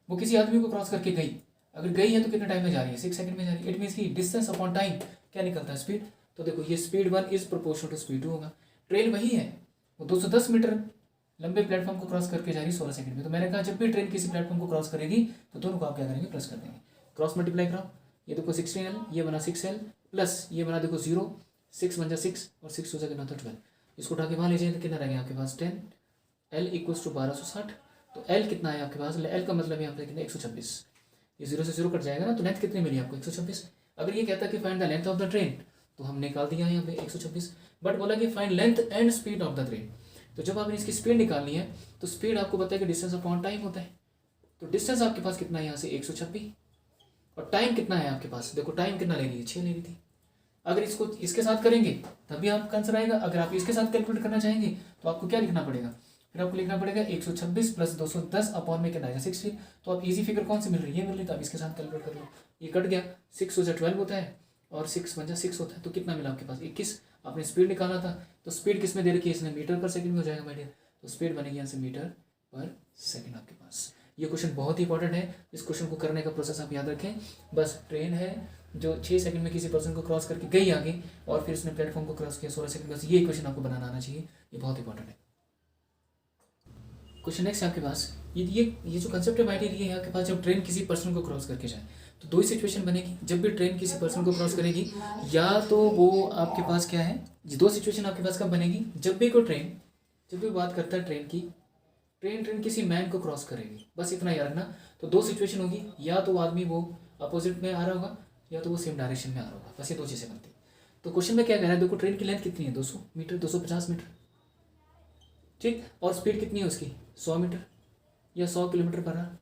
वो किसी आदमी को क्रॉस करके गई, अगर गई है तो कितने टाइम में जा रही है 6 सेकंड में जा रही है, इट मीन्स की डिस्टेंस अपॉन टाइम क्या निकलता है स्पीड, तो देखो ये speed 1 is proportional to speed 2 होगा, ट्रेन वही है वो 210 मीटर लंबे प्लेटफॉर्म को क्रॉस करके जा रही है 16 सेकंड में, तो मैंने कहा जब भी ट्रेन किसी प्लेटफॉर्म को क्रॉस करेगी तो दोनों को आप क्या करेंगे प्लस कर देंगे, क्रॉस मल्टीप्लाई कराओ, ये देखो 16L ये बना 6L प्लस ये बना देखो 0, 6 बन जा 6 और 6 हो जाएगा 12, इसको उठा के वहाँ ले जाए तो कितना रहेगा आपके पास 10, L = 1260, तो L कितना है आपके पास, L का मतलब यहाँ पे कितना 126, ये 0 से 0 कट जाएगा ना, तो लेंथ कितनी मिली आपको 126। अगर ये कहता कि find the length of the train तो हम निकाल दिया यहाँ पे 126, बट बोला कि find length and speed of the train, तो जब आपने इसकी स्पीड निकालनी है तो स्पीड आपको पता है कि डिस्टेंस अपॉन टाइम होता है, तो डिस्टेंस आपके पास कितना है यहाँ से 126, और टाइम कितना है आपके पास, देखो टाइम कितना ले रही है 6 ले रही थी, अगर इसको इसके साथ करेंगे तभी आपका आंसर आएगा, अगर आप इसके साथ कैलकुलेट करना चाहेंगे तो आपको क्या लिखना पड़ेगा, फिर आपको लिखना पड़ेगा 126 + 210 अपॉन में कितना आएगा 60, तो आप इजी फिगर कौन सी मिल रही है, ये मिल रही, तो आप इसके साथ कैलकुलेट कर लो, ये कट गया 6 से 12 होता है और 6 × 6 होता है, तो कितना मिला आपके पास 21, आपने स्पीड निकाला था तो स्पीड किस में दे रखी है इसने मीटर पर सेकंड में हो जाएगा माय डियर, तो स्पीड बनेगी यहाँ से मीटर पर सेकंड आपके पास। ये क्वेश्चन बहुत ही इंपॉर्टेंट है, इस क्वेश्चन को करने का प्रोसेस आप याद रखें, बस ट्रेन है जो 6 सेकंड में किसी पर्सन को क्रॉस करके गई आगे और फिर उसने प्लेटफॉर्म को क्रॉस किया 16 सेकंड, बस ये इक्वेशन आपको बनाना आना चाहिए, ये बहुत इंपॉर्टेंट है। क्वेश्चन नेक्स्ट है आपके पास, ये जो कंसेप्ट है माय डियर, ये है आपके पास जब ट्रेन किसी पर्सन को क्रॉस करके जाए तो दो ही सिचुएशन बनेगी, जब भी ट्रेन किसी पर्सन को क्रॉस करेगी या तो वो आपके पास क्या है, दो सिचुएशन आपके पास कब बनेगी, जब भी कोई ट्रेन, जब भी बात करता है ट्रेन की, ट्रेन किसी मैन को क्रॉस करेगी, बस इतना याद रखना, तो दो सिचुएशन होगी, या तो आदमी वो अपोजिट में आ रहा होगा या तो वो सेम डायरेक्शन में आ रहा होगा, बस ये दो चीज़ें बनती। तो क्वेश्चन में क्या कह रहा है, देखो ट्रेन की लेंथ कितनी है 200 मीटर 250 मीटर, ठीक, और स्पीड कितनी है उसकी 100 मीटर या 100 किलोमीटर पर आवर,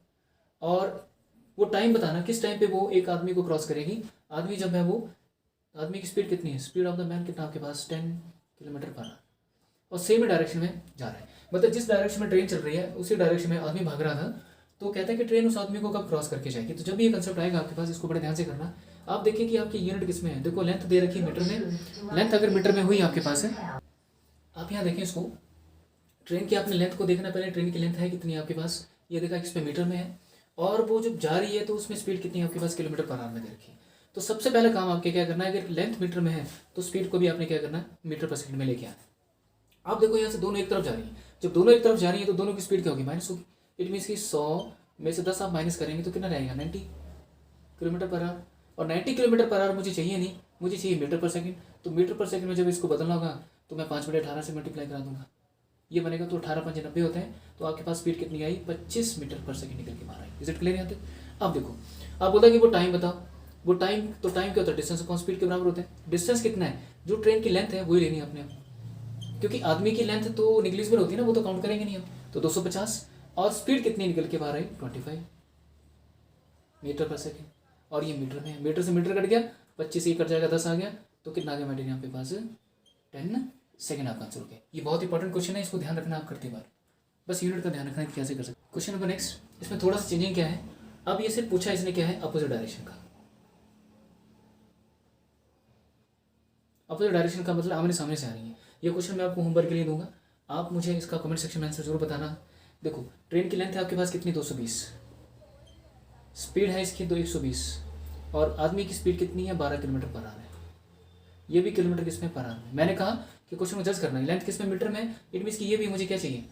और वो टाइम बताना किस टाइम पे वो एक आदमी को क्रॉस करेगी, आदमी जब है वो आदमी की स्पीड कितनी है, स्पीड ऑफ द मैन कितना आपके पास 10 किलोमीटर पर आवर, और सेम डायरेक्शन में जा रहा है, मतलब जिस डायरेक्शन में ट्रेन चल रही है उसी डायरेक्शन में आदमी भाग रहा था, तो कहता है कि ट्रेन उस आदमी को कब क्रॉस करके जाएगी। तो जब भी ये कंसेप्ट आएगा आपके पास, इसको बड़े ध्यान से करना, आप देखिए कि आपकी यूनिट किस में है, देखो लेंथ दे रखी है मीटर में, लेंथ अगर मीटर में हुई आपके पास है, आप यहाँ देखें इसको, ट्रेन की आपने लेंथ को देखना, पहले ट्रेन की लेंथ है कितनी आपके पास, ये देखा इस पे मीटर में है, और वो जब जा रही है तो उसमें स्पीड कितनी है आपके पास किलोमीटर पर आवर में दे रखी है। तो सबसे पहला काम आपके क्या करना है, अगर लेंथ मीटर में है तो स्पीड को भी आपने क्या करना है मीटर पर सेकंड में लेके आना है। आप देखो यहाँ से दोनों एक तरफ जा रही हैं, जब दोनों एक तरफ जा रही हैं तो दोनों की स्पीड क्या होगी माइनस होगी, इट मीन्स कि 100 में से 10 आप माइनस करेंगे तो कितना रहेगा 90 किलोमीटर पर आवर, और 90 किलोमीटर पर आवर मुझे चाहिए नहीं, मुझे चाहिए मीटर पर सेकंड, तो मीटर पर सेकंड में जब इसको बदलना होगा तो मैं 5/18 से मल्टीप्लाई करा दूंगा, ये बनेगा तो 18×5 = 90 होते हैं। तो आपके पास स्पीड कितनी आई, 25 मीटर पर सेकंड निकल के बाहर आई। इज इट क्लियर यहाँ तक? अब देखो, आप बोलता है कि वो टाइम बताओ, वो टाइम, तो टाइम क्या होता है, डिस्टेंस अपॉन स्पीड के बराबर होता है। डिस्टेंस कितना है, जो ट्रेन की लेंथ है वही लेनी है अपने, क्योंकि आदमी की लेंथ तो निग्लिजिबल होती है ना, वो तो काउंट करेंगे नहीं हम। तो 250, और स्पीड कितनी निकल के बाहर आई, 25 मीटर पर सेकेंड, और ये मीटर में, मीटर से मीटर कट गया, 25 से कट जाएगा, 10 आ गया, तो कितना आ गया मेरे यहाँ पे पास 10 सेकेंड आपका आंसर हो गया। ये बहुत इंपॉर्टेंट क्वेश्चन है, इसको ध्यान रखना आप करते बार, बस यूनिट का ध्यान रखना है कि कैसे कर सकते। क्वेश्चन नंबर नेक्स्ट, इसमें थोड़ा सा चेंजिंग क्या है, अब ये सिर्फ पूछा इसने क्या है, अपोजिट डायरेक्शन का। अपोजिट डायरेक्शन का मतलब आमने सामने से आ रही है। ये क्वेश्चन मैं आपको होमवर्क के लिए दूंगा, आप मुझे इसका कमेंट सेक्शन में आंसर जरूर बताना। देखो, ट्रेन की लेंथ है आपके पास कितनी, 220, स्पीड है इसकी 120, और आदमी की स्पीड कितनी है, 12 किलोमीटर पर आवर है। ये भी किलोमीटर किसमें, पर आवर में। मैंने कहा कि क्वेश्चन को जज करना है, लेंथ किसमें, मीटर में, इट मीन्स कि ये भी मुझे क्या चाहिए,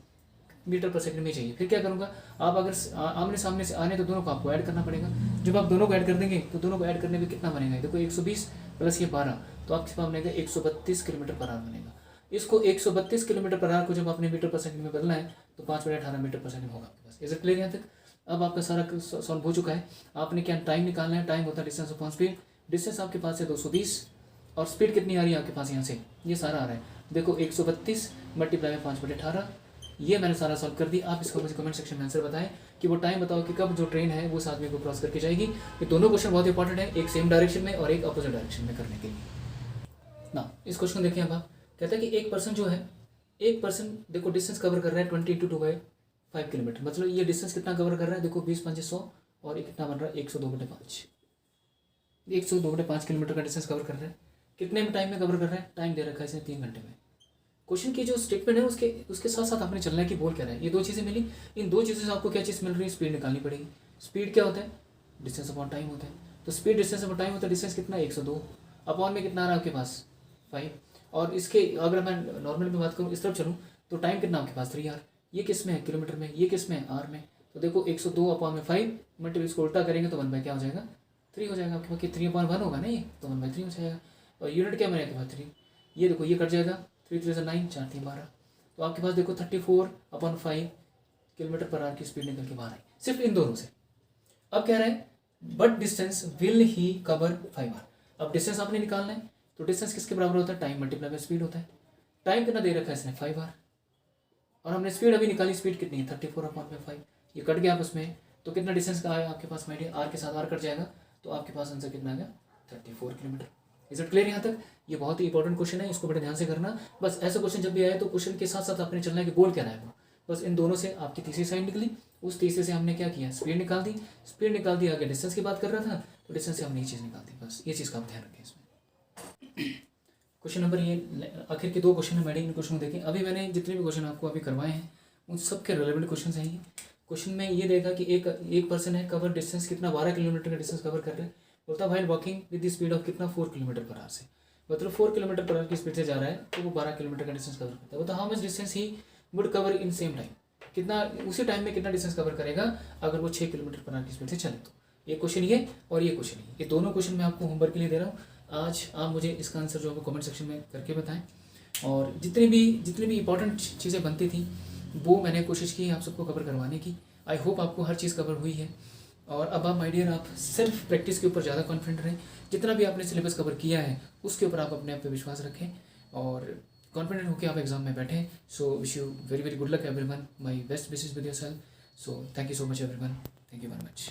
मीटर पर सेकंड में चाहिए। फिर क्या करूँगा, आप अगर आमने सामने से आने तो दोनों को आपको ऐड करना पड़ेगा। जब आप दोनों को ऐड कर देंगे तो दोनों को ऐड करने में कितना बनेगा, देखो 120 प्लस ये 12, तो आपके पास बनेगा 132 किलोमीटर पर आवर बनेगा। इसको 132 किलोमीटर पर आवर को जब आपने मीटर पर सेकंड में बदलना है तो 5/18 मीटर पर सेकंड होगा आपके पास। इज इट क्लियर यहाँ तक? अब आपका सारा सॉल्व हो चुका है। आपने क्या टाइम निकालना है, टाइम होता है डिस्टेंस अपॉन स्पीड। डिस्टेंस आपके पास है 220, और स्पीड कितनी आ रही है आपके पास, यहाँ से ये सारा आ रहा है, देखो 132 मल्टीप्लाई में 5/18। ये मैंने सारा सॉल्व कर दी। आप इसको मुझे कमेंट सेक्शन में आंसर बताएं कि वो टाइम बताओ कि कब जो ट्रेन है वो उस आदमी को क्रॉस करके जाएगी। ये दोनों क्वेश्चन बहुत इंपॉर्टेंट है, एक सेम डायरेक्शन में और एक अपोजिट डायरेक्शन में करने के लिए ना। इस क्वेश्चन देखिए, अब आप कहते हैं कि एक पर्सन जो है, एक पर्सन देखो डिस्टेंस कवर कर रहा है 20 × 2/5 किलोमीटर, मतलब ये डिस्टेंस कितना कवर कर रहा है, देखो 20×5 = 100, और ये कितना बन रहा है, 102/5, 102/5 किलोमीटर का डिस्टेंस कवर कर रहा है। कितने में टाइम में कवर कर रहा है, टाइम दे रखा है इसने 3 घंटे में। क्वेश्चन की जो स्टेटमेंट है उसके साथ साथ आपने चलना है कि बोल क्या रहा है। ये दो चीज़ें मिली, इन दो चीज़ों से आपको क्या चीज़ मिल रही है, स्पीड निकालनी पड़ेगी। स्पीड क्या होता है, डिस्टेंस अपॉन टाइम होता है। तो स्पीड डिस्टेंस अपॉन टाइम होता है, डिस्टेंस कितना 102, अपॉन में कितना आ रहा है आपके पास 5, और इसके अगर मैं नॉर्मल में बात करूँ, इस तरफ चलूँ तो टाइम कितना आपके पास 3 आवर। ये किस में है, किलोमीटर में, ये किस में है, आवर में। तो देखो 102 अपॉन में 5 मल्टीप्लाई, इसको उल्टा करेंगे तो 1/, क्या हो जाएगा, 3 हो जाएगा आपके पास, कि 3/1 होगा ना ये, तो 1/3 हो जाएगा। और यूनिट क्या बनेगा आपके पास 3, ये देखो ये कट जाएगा, 3 × 3 = 9, 4 × 3 = 12, तो आपके पास देखो 34/5 किलोमीटर पर आवर की स्पीड निकल के बाहर आई, सिर्फ इन दोनों से। अब कह रहे हैं but distance will he cover 5 hour. अब डिस्टेंस आपने निकालना है, तो डिस्टेंस किसके बराबर होता है, टाइम मल्टीप्लाई में स्पीड होता है। टाइम कितना दे रखा है इसने, 5 आवर, और हमने स्पीड अभी निकाली, स्पीड कितनी है 34/5, ये कट गया आपस में, तो कितना डिस्टेंस का आया आपके पास माइडिया, आर के साथ आर कट जाएगा, तो आपके पास आंसर कितना आ गया, 34 किलोमीटर। इज इट क्लियर यहाँ तक? ये बहुत ही इंपॉर्टेंट क्वेश्चन है, इसको बड़े ध्यान से करना। बस ऐसा क्वेश्चन जब भी आए तो क्वेश्चन के साथ साथ आपने चलना है कि बोल क्या रहा है वो। बस इन दोनों से आपकी तीसरी साइड निकली, उस तीसरे से हमने क्या किया, स्पीड निकाल दी। स्पीड निकाल दी, आगे डिस्टेंस की बात कर रहा था, तो डिस्टेंस से हमने ये चीज़ निकाल दी। बस ये चीज़ का आप ध्यान रखें इसमें। क्वेश्चन नंबर ये आखिर के 2 क्वेश्चन है, मैंने इन क्वेश्चन को देखें। अभी मैंने जितने भी क्वेश्चन आपको अभी करवाए हैं उन सब के रिलेवेंट क्वेश्चन हैं ये। क्वेश्चन में ये देखा कि एक पर्सन है, कवर डिस्टेंस कितना, 12 किलोमीटर का डिस्टेंस कवर कर रहे हैं। बोलता भाई walking with the speed of कितना, 4 किलोमीटर पर आवर से, मतलब 4 किलोमीटर पर आवर की स्पीड से जा रहा है, तो वो 12 किलोमीटर का डिस्टेंस कवर करता है। बोलता how much distance he would cover in same time, कितना उसी टाइम में कितना डिस्टेंस कवर करेगा अगर वो 6 किलोमीटर पर आवर की स्पीड से चले। तो ये क्वेश्चन ये और ये क्वेश्चन ये दोनों क्वेश्चन मैं आपको होमवर्क के लिए दे रहा हूँ। आज आप मुझे इसका आंसर जो है कमेंट सेक्शन में करके बताएं, और जितनी भी इंपॉर्टेंट चीज़ें बनती थी वो मैंने कोशिश की आप सबको कवर करवाने की। आई होप आपको हर चीज़ कवर हुई है। और अब आप माय डियर आप सेल्फ प्रैक्टिस के ऊपर ज़्यादा कॉन्फिडेंट रहें। जितना भी आपने सिलेबस कवर किया है उसके ऊपर आप अपने आप पे विश्वास रखें और कॉन्फिडेंट होकर आप एग्जाम में बैठें। So wish you very very good luck everyone, my best wishes with yourself. So thank you so much everyone, thank you very much.